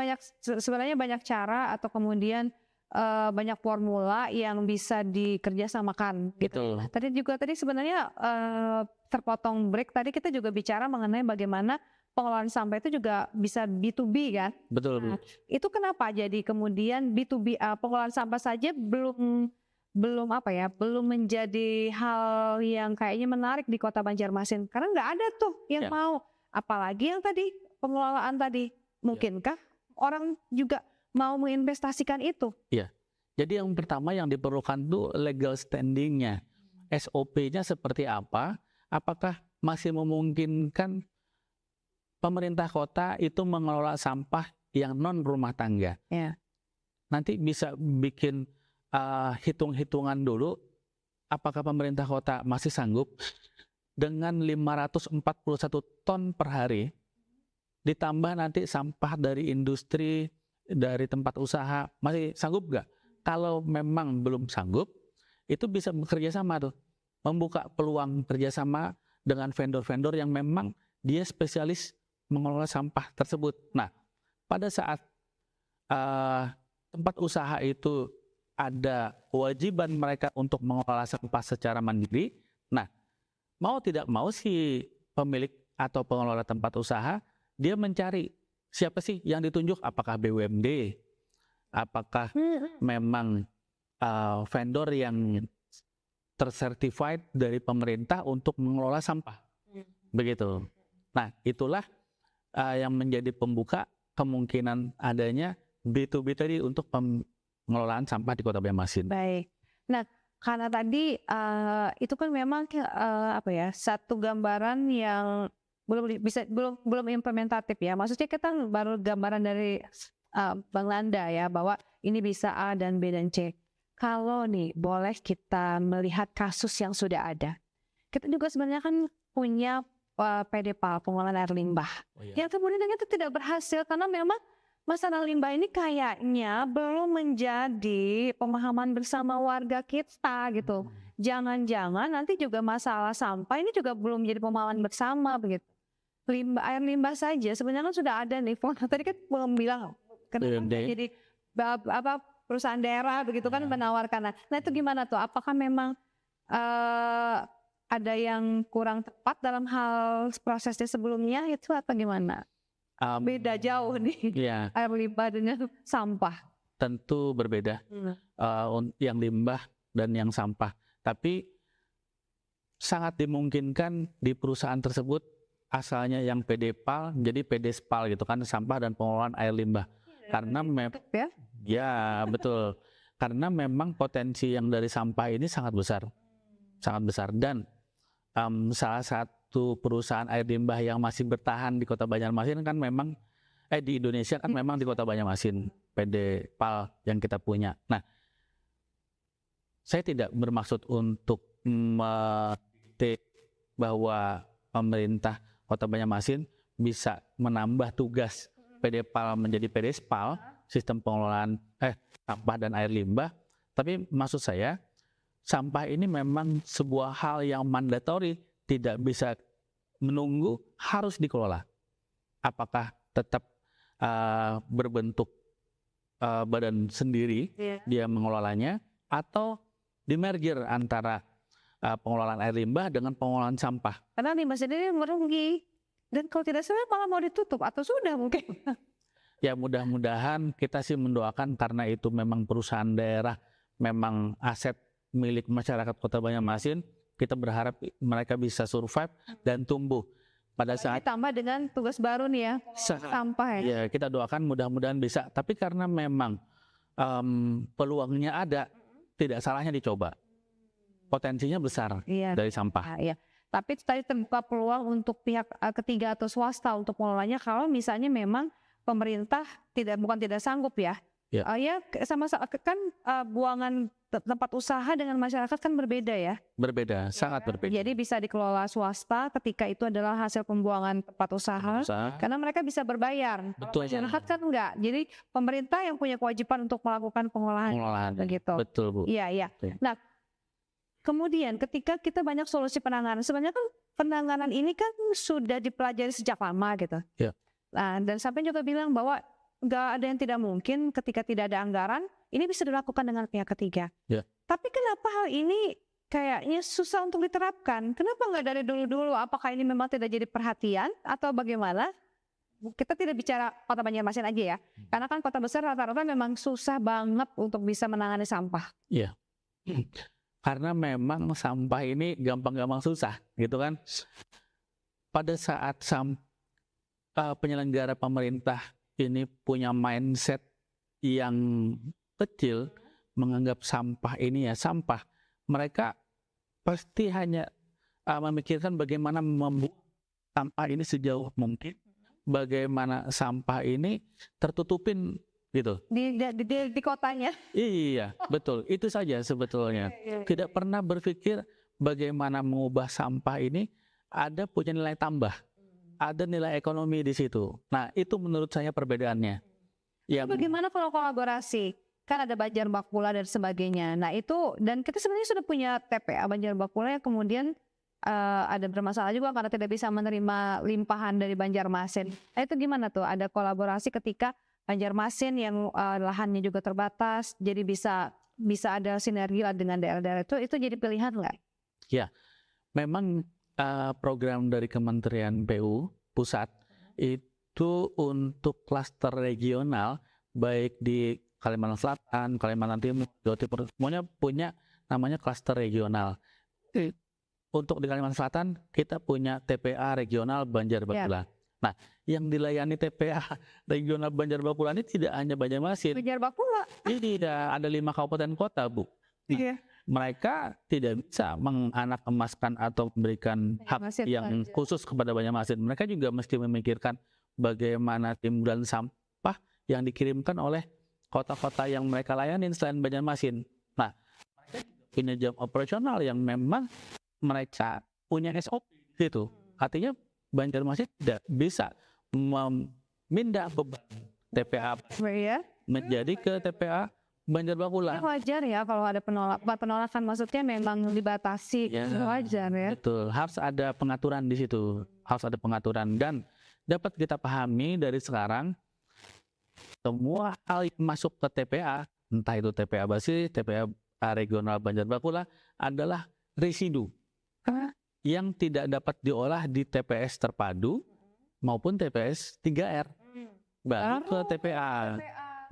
sebenarnya banyak cara atau kemudian banyak formula yang bisa dikerjasamakan. Gitu. Tadi sebenarnya terpotong break. Tadi kita juga bicara mengenai bagaimana pengelolaan sampah itu juga bisa B2B kan? Betul. Nah, itu kenapa jadi kemudian B2B pengelolaan sampah saja belum menjadi hal yang kayaknya menarik di Kota Banjarmasin karena nggak ada tuh yang mau, apalagi yang tadi pengelolaan tadi. Mungkinkah orang juga mau menginvestasikan itu? Iya. Jadi yang pertama yang diperlukan tuh legal standingnya, SOP-nya seperti apa? Apakah masih memungkinkan pemerintah kota itu mengelola sampah yang non rumah tangga. Nanti bisa bikin hitung-hitungan dulu, apakah pemerintah kota masih sanggup dengan 541 ton per hari, ditambah nanti sampah dari industri, dari tempat usaha, masih sanggup nggak? Kalau memang belum sanggup, itu bisa bekerja sama tuh, membuka peluang kerjasama dengan vendor-vendor yang memang dia spesialis mengelola sampah tersebut. Nah, pada saat tempat usaha itu ada kewajiban mereka untuk mengelola sampah secara mandiri, nah mau tidak mau si pemilik atau pengelola tempat usaha, dia mencari siapa sih yang ditunjuk, apakah BUMD, apakah memang vendor yang tersertified dari pemerintah untuk mengelola sampah, begitu. Nah, itulah yang menjadi pembuka kemungkinan adanya B2B tadi untuk pengelolaan sampah di Kota Banjarmasin. Baik. Nah, karena tadi itu kan memang satu gambaran yang belum implementatif ya. Maksudnya kita baru gambaran dari Bang Nanda ya, bahwa ini bisa A dan B dan C. Kalau nih boleh kita melihat kasus yang sudah ada, kita juga sebenarnya kan punya PDPAL, pengelolaan air limbah, yang kemudian itu tidak berhasil karena memang masalah limbah ini kayaknya belum menjadi pemahaman bersama warga kita gitu. Jangan-jangan nanti juga masalah sampah ini juga belum menjadi pemahaman bersama begitu. Air limbah saja sebenarnya kan sudah ada nih. Tadi kan belum bilang kenapa jadi perusahaan daerah begitu kan menawarkan. Nah itu gimana tuh? Apakah memang ada yang kurang tepat dalam hal prosesnya sebelumnya itu atau gimana? Beda jauh nih air limbah dengan sampah. Tentu berbeda yang limbah dan yang sampah. Tapi sangat dimungkinkan di perusahaan tersebut asalnya yang PDPAL jadi PDSPAL gitu kan, sampah dan pengelolaan air limbah. Karena betul. Karena memang potensi yang dari sampah ini sangat besar, dan salah satu perusahaan air limbah yang masih bertahan di Kota Banjarmasin kan memang di Indonesia kan memang di Kota Banjarmasin, PDPAL yang kita punya. Nah, saya tidak bermaksud untuk mendikte bahwa pemerintah Kota Banjarmasin bisa menambah tugas PDPAL menjadi PDSPAL, sistem pengelolaan sampah dan air limbah. Tapi maksud saya, sampah ini memang sebuah hal yang mandatori, tidak bisa menunggu, harus dikelola. Apakah tetap berbentuk badan sendiri, dia mengelolanya, atau di-merger antara pengelolaan air limbah dengan pengelolaan sampah. Karena limbah sendiri merugi, dan kalau tidak salah malah mau ditutup atau sudah mungkin. Ya mudah-mudahan kita sih mendoakan, karena itu memang perusahaan daerah, memang aset milik masyarakat Kota Banjarmasin, kita berharap mereka bisa survive dan tumbuh. Pada saat ditambah dengan tugas baru nih ya, sampah ya. Ya kita doakan mudah-mudahan bisa. Tapi karena memang peluangnya ada, tidak salahnya dicoba. Potensinya besar dari sampah. Iya. Tapi tadi terbuka peluang untuk pihak ketiga atau swasta untuk mengelolanya kalau misalnya memang pemerintah bukan tidak sanggup ya. Sama-sama kan buangan tempat usaha dengan masyarakat kan berbeda ya. Berbeda, sangat berbeda. Jadi bisa dikelola swasta ketika itu adalah hasil pembuangan tempat usaha. Karena mereka bisa berbayar. Betul. Masyarakat kan enggak. Jadi pemerintah yang punya kewajiban untuk melakukan pengolahan. Begitu. Betul, Bu. Iya. Nah, kemudian ketika kita banyak solusi penanganan, sebenarnya kan penanganan ini kan sudah dipelajari sejak lama gitu. Ya. Nah, dan sampai juga bilang bahwa nggak ada yang tidak mungkin ketika tidak ada anggaran, ini bisa dilakukan dengan pihak ketiga. Ya. Tapi kenapa hal ini kayaknya susah untuk diterapkan? Kenapa nggak dari dulu-dulu? Apakah ini memang tidak jadi perhatian atau bagaimana? Kita tidak bicara Kota Banjarmasin aja ya, karena kan kota besar rata-rata memang susah banget untuk bisa menangani sampah. Iya. Karena memang sampah ini gampang-gampang susah, gitu kan? Pada saat penyelenggara pemerintah ini punya mindset yang kecil, menganggap sampah ini ya sampah, mereka pasti hanya memikirkan bagaimana membuang sampah ini sejauh mungkin, bagaimana sampah ini tertutupin gitu di kotanya. Iya, betul, itu saja sebetulnya. Tidak pernah berpikir bagaimana mengubah sampah ini punya nilai tambah, ada nilai ekonomi di situ. Nah, itu menurut saya perbedaannya. Bagaimana kalau kolaborasi? Kan ada Banjarbakula dan sebagainya. Nah itu, dan kita sebenarnya sudah punya TPA Banjarbakula yang kemudian ada bermasalah juga karena tidak bisa menerima limpahan dari Banjarmasin. Nah itu gimana tuh? Ada kolaborasi ketika Banjarmasin yang lahannya juga terbatas, jadi bisa ada sinergi lah dengan daerah-daerah itu jadi pilihan nggak? Ya, memang program dari Kementerian PU pusat itu untuk klaster regional, baik di Kalimantan Selatan, Kalimantan Timur, Jawa Timur, semuanya punya namanya klaster regional. Untuk di Kalimantan Selatan kita punya TPA regional Banjarbakulan. Nah, yang dilayani TPA regional Banjarbakulan ini tidak hanya Banjarmasin. Banjarbakulan. Ini ada 5 kabupaten kota, Bu. Iya. Mereka tidak bisa menganak emaskan atau memberikan hak yang khusus kepada Banjarmasin. Mereka juga mesti memikirkan bagaimana timbulan sampah yang dikirimkan oleh kota-kota yang mereka layanin selain Banjarmasin. Nah, mereka juga punya jam operasional yang memang mereka punya SOP itu. Artinya Banjarmasin tidak bisa memindah beban TPA menjadi ke TPA Banjarbakulan. Wajar ya kalau ada penolakan, maksudnya memang dibatasi. Wajar ya. Betul, harus ada pengaturan di situ, harus ada pengaturan, dan dapat kita pahami dari sekarang semua hal yang masuk ke TPA, entah itu TPA Basi, TPA regional Banjarbakulan, adalah residu yang tidak dapat diolah di TPS terpadu maupun TPS 3R, baru ke TPA.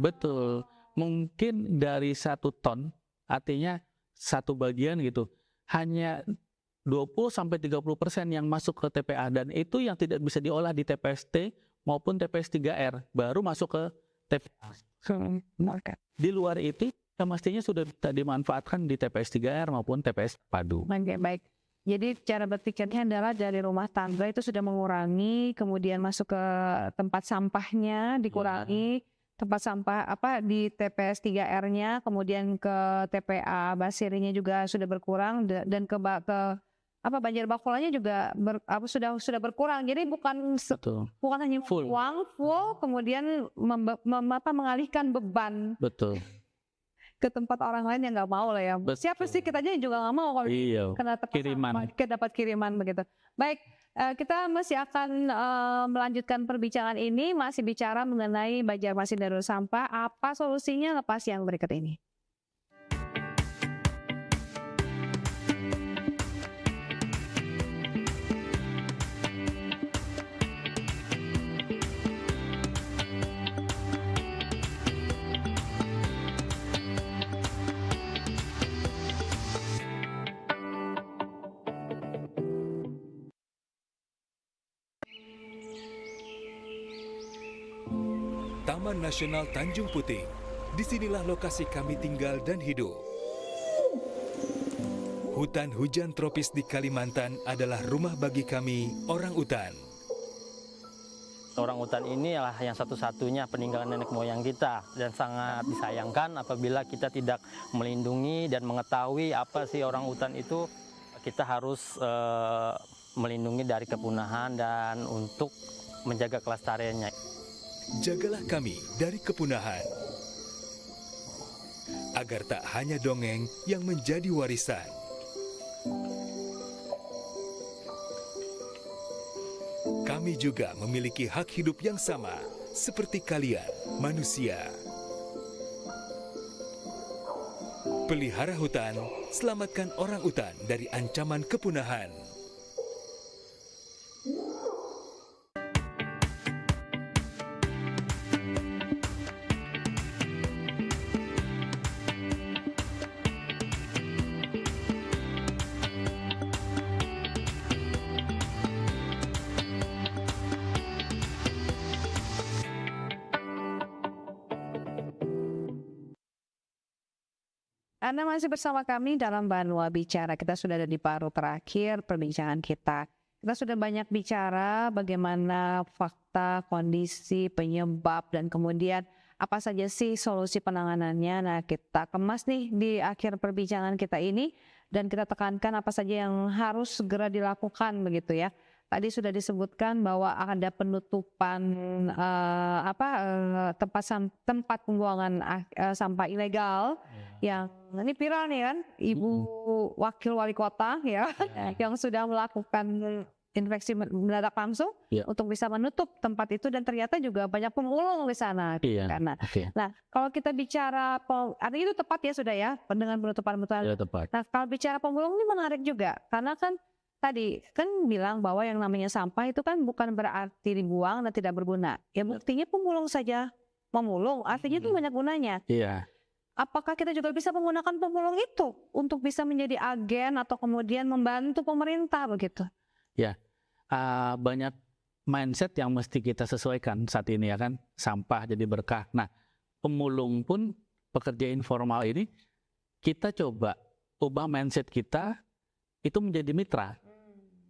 Betul. Mungkin dari 1 ton, artinya satu bagian gitu, hanya 20-30% yang masuk ke TPA, dan itu yang tidak bisa diolah di TPST maupun TPS 3R, baru masuk ke TPA. Di luar itu mestinya sudah bisa dimanfaatkan di TPS 3R maupun TPS terpadu. Baik. Jadi cara berpikirnya adalah dari rumah tangga itu sudah mengurangi, kemudian masuk ke tempat sampahnya dikurangi. Tempat sampah di TPS 3R-nya, kemudian ke TPA Basirinya juga sudah berkurang, dan ke Banjarbakulannya juga sudah berkurang. Jadi bukan hanya uang full, kemudian mengalihkan beban. Betul. Ke tempat orang lain yang nggak mau lah ya. Betul. Siapa sih, kita aja juga nggak mau kalau kena dapat kiriman begitu. Baik. Kita masih akan melanjutkan perbincangan ini, masih bicara mengenai Banjarmasin Darul Sampah. Apa solusinya lepas yang berikut ini? Taman Nasional Tanjung Puting. Disinilah lokasi kami tinggal dan hidup. Hutan hujan tropis di Kalimantan adalah rumah bagi kami, orang utan. Orang utan ini adalah yang satu-satunya peninggalan nenek moyang kita, dan sangat disayangkan apabila kita tidak melindungi dan mengetahui apa sih orang utan itu. Kita harus melindungi dari kepunahan dan untuk menjaga kelestariannya. Jagalah kami dari kepunahan, agar tak hanya dongeng yang menjadi warisan. Kami juga memiliki hak hidup yang sama seperti kalian, manusia. Pelihara hutan, selamatkan orang utan dari ancaman kepunahan. Anda masih bersama kami dalam Banua Bicara. Kita sudah ada di paruh terakhir perbincangan kita. Kita sudah banyak bicara bagaimana fakta, kondisi, penyebab, dan kemudian apa saja sih solusi penanganannya. Nah, kita kemas nih di akhir perbincangan kita ini, dan kita tekankan apa saja yang harus segera dilakukan begitu ya. Tadi sudah disebutkan bahwa ada penutupan tempat pembuangan sampah ilegal yang ini viral nih kan, Ibu Wakil Wali Kota ya, yang sudah melakukan inspeksi mendadak langsung untuk bisa menutup tempat itu, dan ternyata juga banyak pemulung di sana. Nah, kalau kita bicara artinya itu tepat ya sudah ya dengan penutupan. Nah, kalau bicara pemulung ini menarik juga karena kan tadi kan bilang bahwa yang namanya sampah itu kan bukan berarti dibuang dan tidak berguna. Ya buktinya pemulung saja memulung, artinya itu banyak gunanya. Iya. Apakah kita juga bisa menggunakan pemulung itu untuk bisa menjadi agen atau kemudian membantu pemerintah begitu? Banyak mindset yang mesti kita sesuaikan saat ini ya kan, sampah jadi berkah. Nah, pemulung pun pekerja informal ini kita coba ubah mindset kita itu menjadi mitra,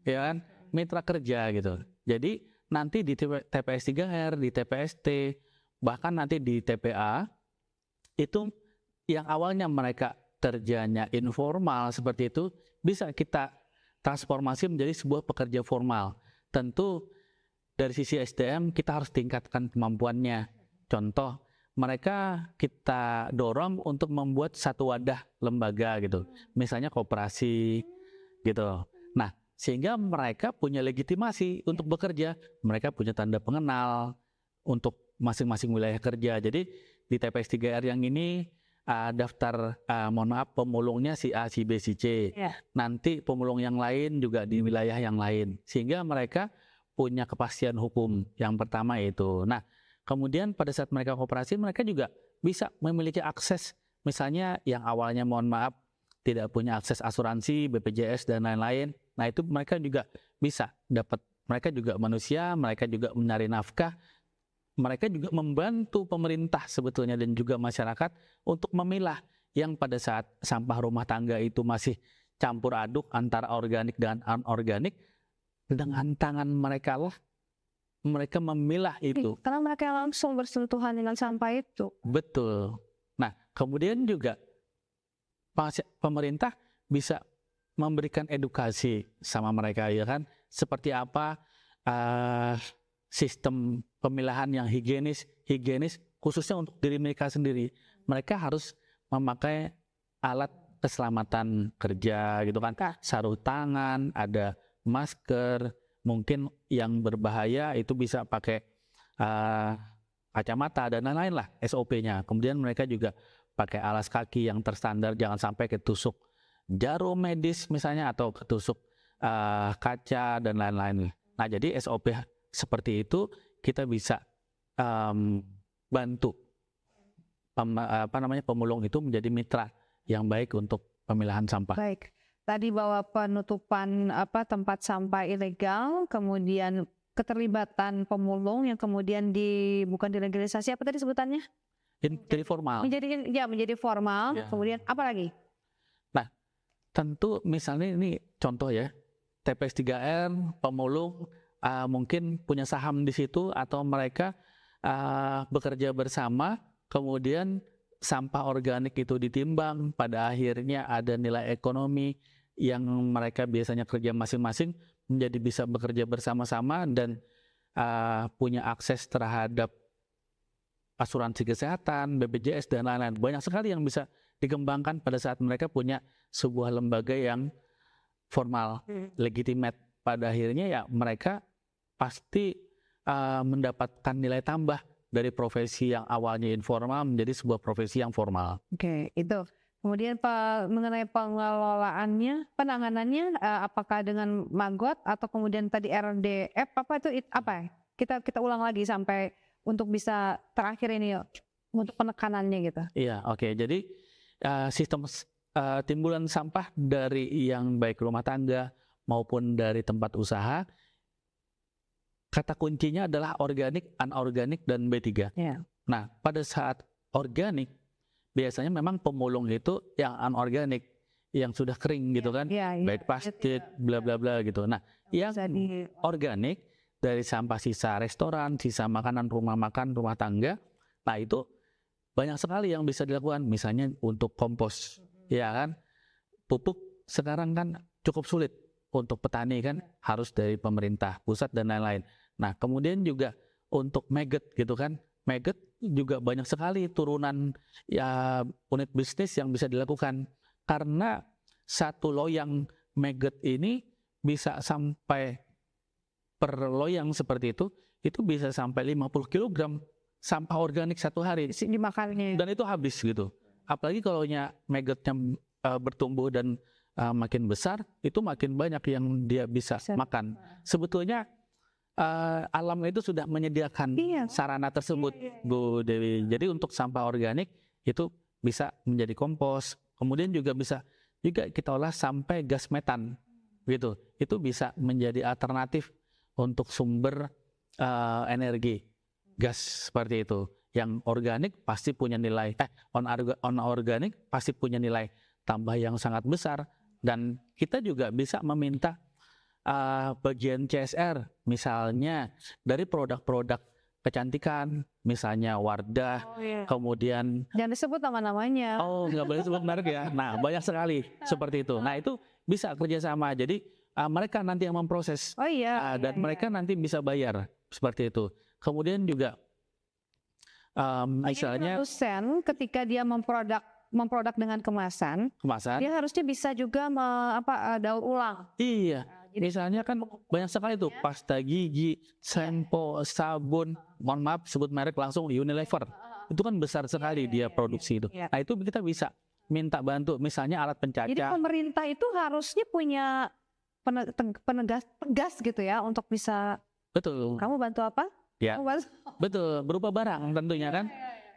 ya kan, mitra kerja gitu. Jadi nanti di TPS 3R, di TPST, bahkan nanti di TPA itu yang awalnya mereka kerjanya informal seperti itu bisa kita transformasi menjadi sebuah pekerja formal. Tentu dari sisi SDM kita harus tingkatkan kemampuannya. Contoh, mereka kita dorong untuk membuat satu wadah lembaga gitu, misalnya koperasi gitu. Nah, sehingga mereka punya legitimasi untuk bekerja, mereka punya tanda pengenal untuk masing-masing wilayah kerja. Jadi di TPS 3R yang ini daftar pemulungnya si A, si B, si C. Nanti pemulung yang lain juga di wilayah yang lain, sehingga mereka punya kepastian hukum. Yang pertama itu. Nah, kemudian pada saat mereka koperasi, mereka juga bisa memiliki akses, misalnya yang awalnya tidak punya akses asuransi, BPJS dan lain-lain. Nah, itu mereka juga bisa dapat. Mereka juga manusia, mereka juga mencari nafkah. Mereka juga membantu pemerintah sebetulnya dan juga masyarakat untuk memilah yang pada saat sampah rumah tangga itu masih campur aduk antara organik dan anorganik. Dengan tangan mereka lah mereka memilah itu. Karena mereka langsung bersentuhan dengan sampah itu. Betul. Nah, kemudian juga pemerintah bisa memberikan edukasi sama mereka, ya kan? Seperti apa sistem pemilahan yang higienis khususnya untuk diri mereka sendiri. Mereka harus memakai alat keselamatan kerja gitu kan, sarung tangan, ada masker, mungkin yang berbahaya itu bisa pakai kacamata dan lain-lain lah SOP-nya. Kemudian mereka juga pakai alas kaki yang terstandar, jangan sampai ketusuk jarum medis misalnya atau ketusuk kaca dan lain-lain. Nah, jadi SOP seperti itu kita bisa bantu pemulung itu menjadi mitra yang baik untuk pemilahan sampah. Baik. Tadi bahwa penutupan tempat sampah ilegal, kemudian keterlibatan pemulung yang kemudian bukan dilegalisasi, apa tadi sebutannya? Jadi formal. Menjadi formal. Ya. Kemudian apa lagi? Nah, tentu misalnya ini contoh ya, TPS 3R pemulung mungkin punya saham di situ atau mereka bekerja bersama, kemudian sampah organik itu ditimbang, pada akhirnya ada nilai ekonomi yang mereka biasanya kerja masing-masing menjadi bisa bekerja bersama-sama dan punya akses terhadap asuransi kesehatan, BPJS dan lain-lain. Banyak sekali yang bisa dikembangkan pada saat mereka punya sebuah lembaga yang formal, legitimate. Pada akhirnya ya mereka pasti mendapatkan nilai tambah dari profesi yang awalnya informal menjadi sebuah profesi yang formal. Oke, itu. Kemudian mengenai pengelolaannya, penanganannya, apakah dengan maggot atau kemudian tadi RDF apa? Kita ulang lagi sampai untuk bisa terakhir ini untuk penekanannya gitu. Iya, oke. Jadi sistem timbulan sampah dari yang baik rumah tangga maupun dari tempat usaha, kata kuncinya adalah organik, anorganik, dan B3. Yeah. Nah, pada saat organik, biasanya memang pemulung itu yang anorganik, yang sudah kering gitu kan, baik plastik, bla bla bla gitu. Nah, yang organik dari sampah sisa restoran, sisa makanan rumah makan, rumah tangga, nah itu banyak sekali yang bisa dilakukan. Misalnya untuk kompos, ya kan, pupuk sekarang kan cukup sulit untuk petani kan, harus dari pemerintah pusat dan lain-lain. Nah, kemudian juga untuk maggot gitu kan, maggot juga banyak sekali turunan ya unit bisnis yang bisa dilakukan, karena satu loyang maggot ini bisa sampai per loyang seperti itu bisa sampai 50 kg sampah organik satu hari dimakannya, dan itu habis gitu. Apalagi kalau maggotnya bertumbuh dan makin besar, itu makin banyak yang dia bisa makan. Sebetulnya alam itu sudah menyediakan sarana tersebut, Bu Dewi. Jadi untuk sampah organik itu bisa menjadi kompos, kemudian juga bisa juga kita olah sampai gas metan, gitu. Itu bisa menjadi alternatif untuk sumber energi gas seperti itu. Yang organik pasti punya nilai, organik pasti punya nilai tambah yang sangat besar, dan kita juga bisa meminta bagian CSR, misalnya dari produk-produk kecantikan, misalnya Wardah, kemudian Jangan disebut nama-namanya. nggak boleh sebut merek ya. Nah, banyak sekali seperti itu. Nah, itu bisa kerjasama. Jadi mereka nanti yang memproses, dan mereka nanti bisa bayar seperti itu. Kemudian juga misalnya produsen ketika dia memproduk dengan kemasan, dia harusnya bisa juga daur ulang. Iya. Misalnya kan banyak sekali tuh pasta gigi, sampo, sabun, mohon maaf sebut merek langsung Unilever. Itu kan besar sekali dia produksi itu. Nah, itu kita bisa minta bantu, misalnya alat pencacah. Jadi pemerintah itu harusnya punya penegas gitu ya untuk bisa. Betul. Kamu bantu apa? Ya. Betul, berupa barang tentunya kan.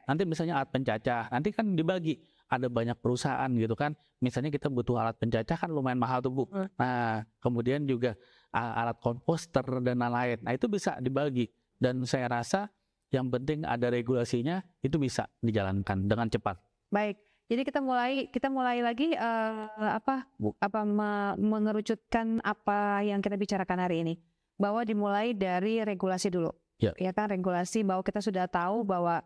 Nanti misalnya alat pencacah, nanti kan dibagi. Ada banyak perusahaan gitu kan. Misalnya kita butuh alat pencacah kan lumayan mahal tuh, Bu. Nah, kemudian juga alat komposter dan lain-lain. Nah, itu bisa dibagi. Dan saya rasa yang penting ada regulasinya, itu bisa dijalankan dengan cepat. Baik. Jadi kita mulai lagi mengerucutkan apa yang kita bicarakan hari ini. Bahwa dimulai dari regulasi dulu. Ya kan, regulasi bahwa kita sudah tahu bahwa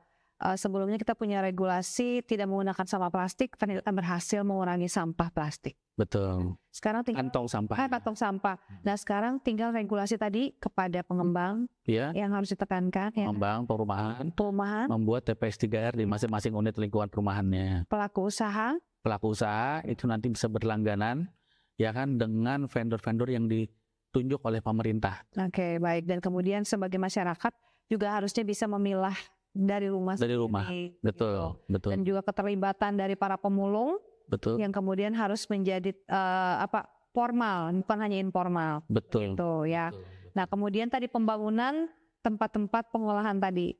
sebelumnya kita punya regulasi tidak menggunakan sampah plastik, ternyata berhasil mengurangi sampah plastik. Betul. Sekarang tinggal kantong sampah. Kantong sampah. Nah, sekarang tinggal regulasi tadi kepada pengembang yang harus ditekankan. Pengembang perumahan membuat TPS 3R di masing-masing unit lingkungan perumahannya. Pelaku usaha itu nanti bisa berlangganan ya kan dengan vendor-vendor yang ditunjuk oleh pemerintah. Oke, baik. Dan kemudian sebagai masyarakat juga harusnya bisa memilah dari rumah. Betul. Dan juga keterlibatan dari para pemulung, yang kemudian harus menjadi formal, bukan hanya informal. Betul. Gitu ya. Nah, kemudian tadi pembangunan tempat-tempat pengolahan tadi,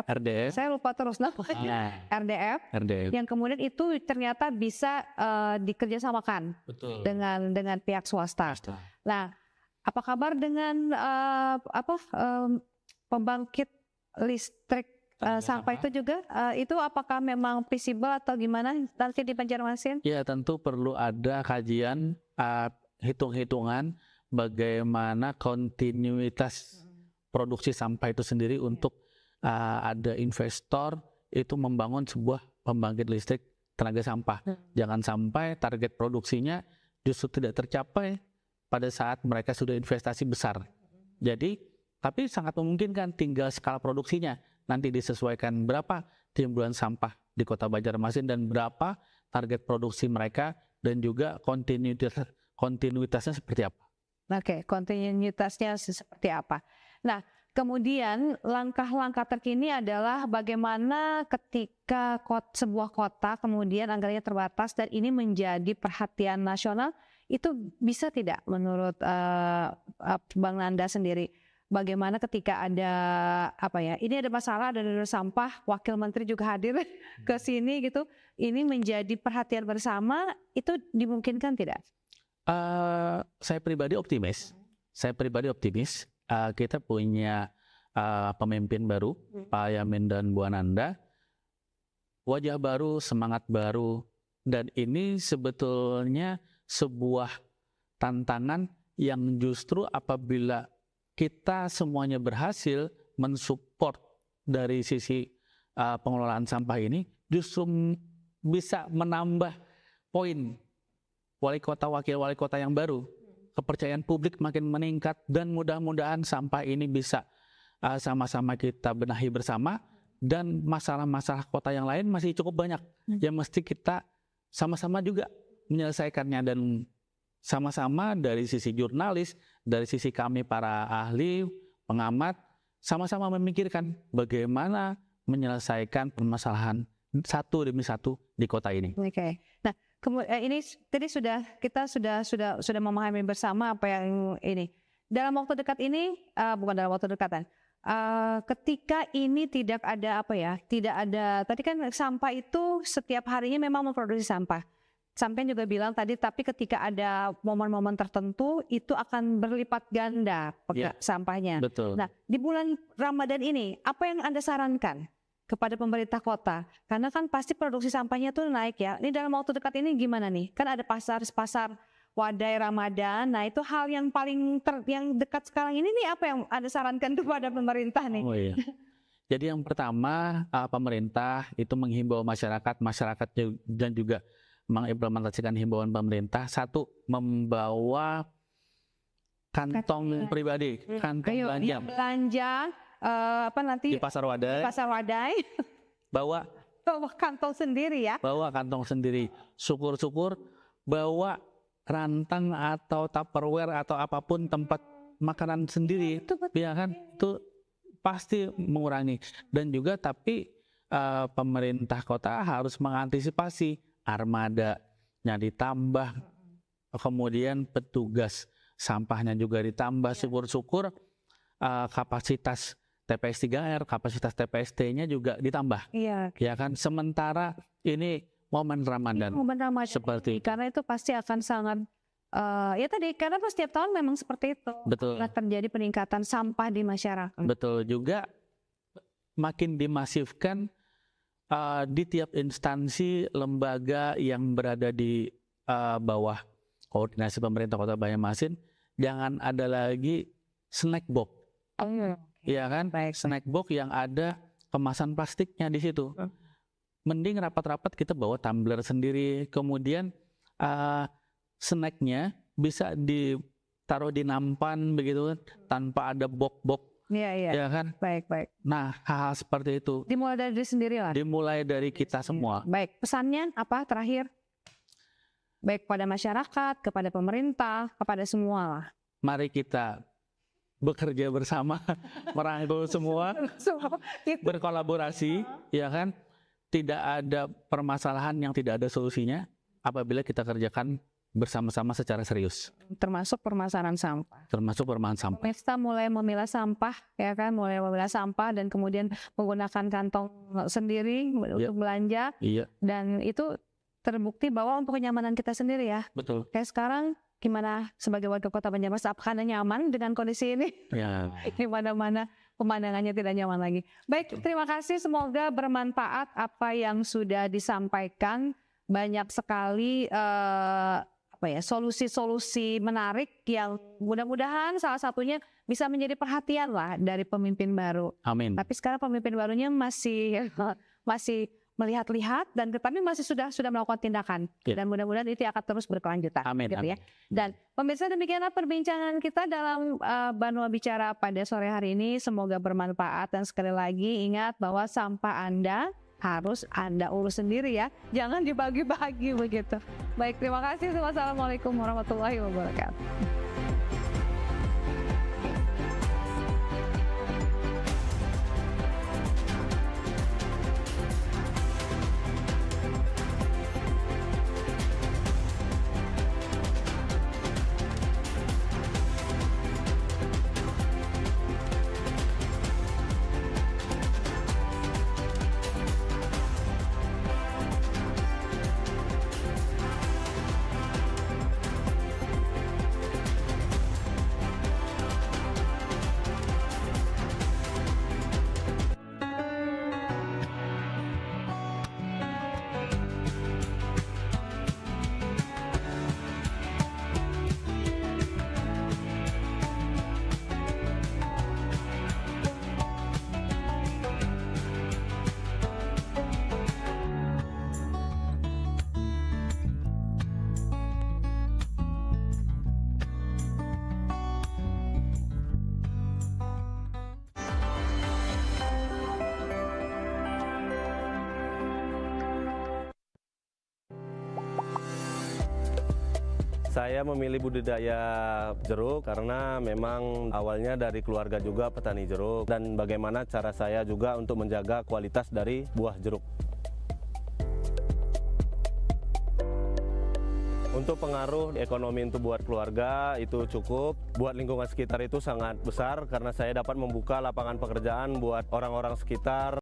RDF. Saya lupa terus namanya. RDF. Yang kemudian itu ternyata bisa dikerjasamakan dengan pihak swasta. Nah, apa kabar dengan pembangkit listrik sampah itu juga, itu apakah memang visible atau gimana nanti di Banjarmasin? Ya, tentu perlu ada kajian, hitung-hitungan bagaimana kontinuitas produksi sampah itu sendiri untuk ada investor itu membangun sebuah pembangkit listrik tenaga sampah. Jangan sampai target produksinya justru tidak tercapai pada saat mereka sudah investasi besar. Jadi tapi sangat memungkinkan, tinggal skala produksinya nanti disesuaikan berapa timbulan sampah di Kota Banjarmasin dan berapa target produksi mereka, dan juga kontinuitasnya seperti apa. Oke, kontinuitasnya seperti apa. Nah, kemudian langkah-langkah terkini adalah bagaimana ketika sebuah kota kemudian anggarannya terbatas dan ini menjadi perhatian nasional, itu bisa tidak menurut Bang Nanda sendiri? Bagaimana ketika ada ini ada masalah, ada sampah, wakil menteri juga hadir ke sini gitu, ini menjadi perhatian bersama, itu dimungkinkan tidak? Saya pribadi optimis. Kita punya pemimpin baru, Pak Yamin dan Bu Ananda, wajah baru, semangat baru, dan ini sebetulnya sebuah tantangan yang justru apabila kita semuanya berhasil mensupport dari sisi pengelolaan sampah ini, justru bisa menambah poin wali kota, wakil wali kota yang baru. Kepercayaan publik makin meningkat, dan mudah-mudahan sampah ini bisa sama-sama kita benahi bersama, dan masalah-masalah kota yang lain masih cukup banyak yang mesti kita sama-sama juga menyelesaikannya, dan sama-sama dari sisi jurnalis, dari sisi kami para ahli, pengamat, sama-sama memikirkan bagaimana menyelesaikan permasalahan satu demi satu di kota ini. Oke. Nah, Ini tadi kita sudah memahami bersama apa yang ini. Dalam waktu dekat ini, bukan dalam waktu dekatan. Ketika ini tidak ada tidak ada. Tadi kan sampah itu setiap harinya memang memproduksi sampah. Sampai juga bilang tadi, tapi ketika ada momen-momen tertentu itu akan berlipat ganda sampahnya. Betul. Nah, di bulan Ramadan ini apa yang Anda sarankan kepada pemerintah kota? Karena kan pasti produksi sampahnya tuh naik ya. Ini dalam waktu dekat ini gimana nih? Kan ada pasar Wadai Ramadan. Nah, itu hal yang paling yang dekat sekarang ini nih, apa yang Anda sarankan kepada pemerintah nih? Oh iya. Jadi yang pertama, pemerintah itu menghimbau masyarakat dan juga mengimplementasikan himbauan pemerintah. Satu, membawa kantong pribadi, kantong belanja nanti di pasar Wadai. Bawa kantong sendiri ya. Bawa kantong sendiri. Syukur-syukur bawa rantang atau Tupperware atau apapun tempat makanan sendiri. Ya kan? Itu pasti mengurangi. Dan juga tapi pemerintah kota harus mengantisipasi armadanya ditambah, kemudian petugas sampahnya juga ditambah. Syukur-syukur kapasitas TPS 3R, kapasitas TPST-nya juga ditambah. Iya. Ya kan, sementara ini momen Ramadan. Seperti karena itu pasti akan sangat karena setiap tahun memang seperti itu. Betul. Karena terjadi peningkatan sampah di masyarakat. Betul juga, makin dimasifkan di tiap instansi lembaga yang berada di bawah koordinasi pemerintah Kota Banjarmasin, jangan ada lagi snack box. Ya kan? Baik. Snack box yang ada kemasan plastiknya di situ. Mending rapat-rapat kita bawa tumbler sendiri, kemudian snacknya bisa ditaruh di nampan begitu kan, tanpa ada box-box. Iya. Ya kan? Baik. Nah, hal-hal seperti itu dimulai dari diri sendiri lah. Dimulai dari kita semua. Baik, pesannya apa terakhir? Baik kepada masyarakat, kepada pemerintah, kepada semua lah. Mari kita bekerja bersama, merangkul semua, berkolaborasi, ya kan? Tidak ada permasalahan yang tidak ada solusinya apabila kita kerjakan bersama-sama secara serius. Termasuk permasalahan sampah. Pemirsa mulai memilah sampah, ya kan, dan kemudian menggunakan kantong sendiri untuk belanja. Iya. Dan itu terbukti bahwa untuk kenyamanan kita sendiri ya. Betul. Kayak sekarang gimana sebagai warga Kota Banjarmasin, apakah Anda nyaman dengan kondisi ini? Ya. Di mana-mana pemandangannya tidak nyaman lagi. Baik, terima kasih, semoga bermanfaat apa yang sudah disampaikan. Banyak sekali solusi-solusi menarik yang mudah-mudahan salah satunya bisa menjadi perhatian lah dari pemimpin baru. Amin. Tapi sekarang pemimpin barunya masih melihat-lihat dan tetapi masih sudah melakukan tindakan. Dan mudah-mudahan itu akan terus berkelanjutan. Amin. Gitu ya. Dan pemirsa, demikianlah perbincangan kita dalam Banua Bicara pada sore hari ini. Semoga bermanfaat dan sekali lagi ingat bahwa sampah Anda harus Anda urus sendiri ya. Jangan dibagi-bagi begitu. Baik, terima kasih. Wassalamualaikum warahmatullahi wabarakatuh. Saya memilih budidaya jeruk karena memang awalnya dari keluarga juga petani jeruk, dan bagaimana cara saya juga untuk menjaga kualitas dari buah jeruk. Untuk pengaruh ekonomi itu buat keluarga itu cukup, buat lingkungan sekitar itu sangat besar karena saya dapat membuka lapangan pekerjaan buat orang-orang sekitar.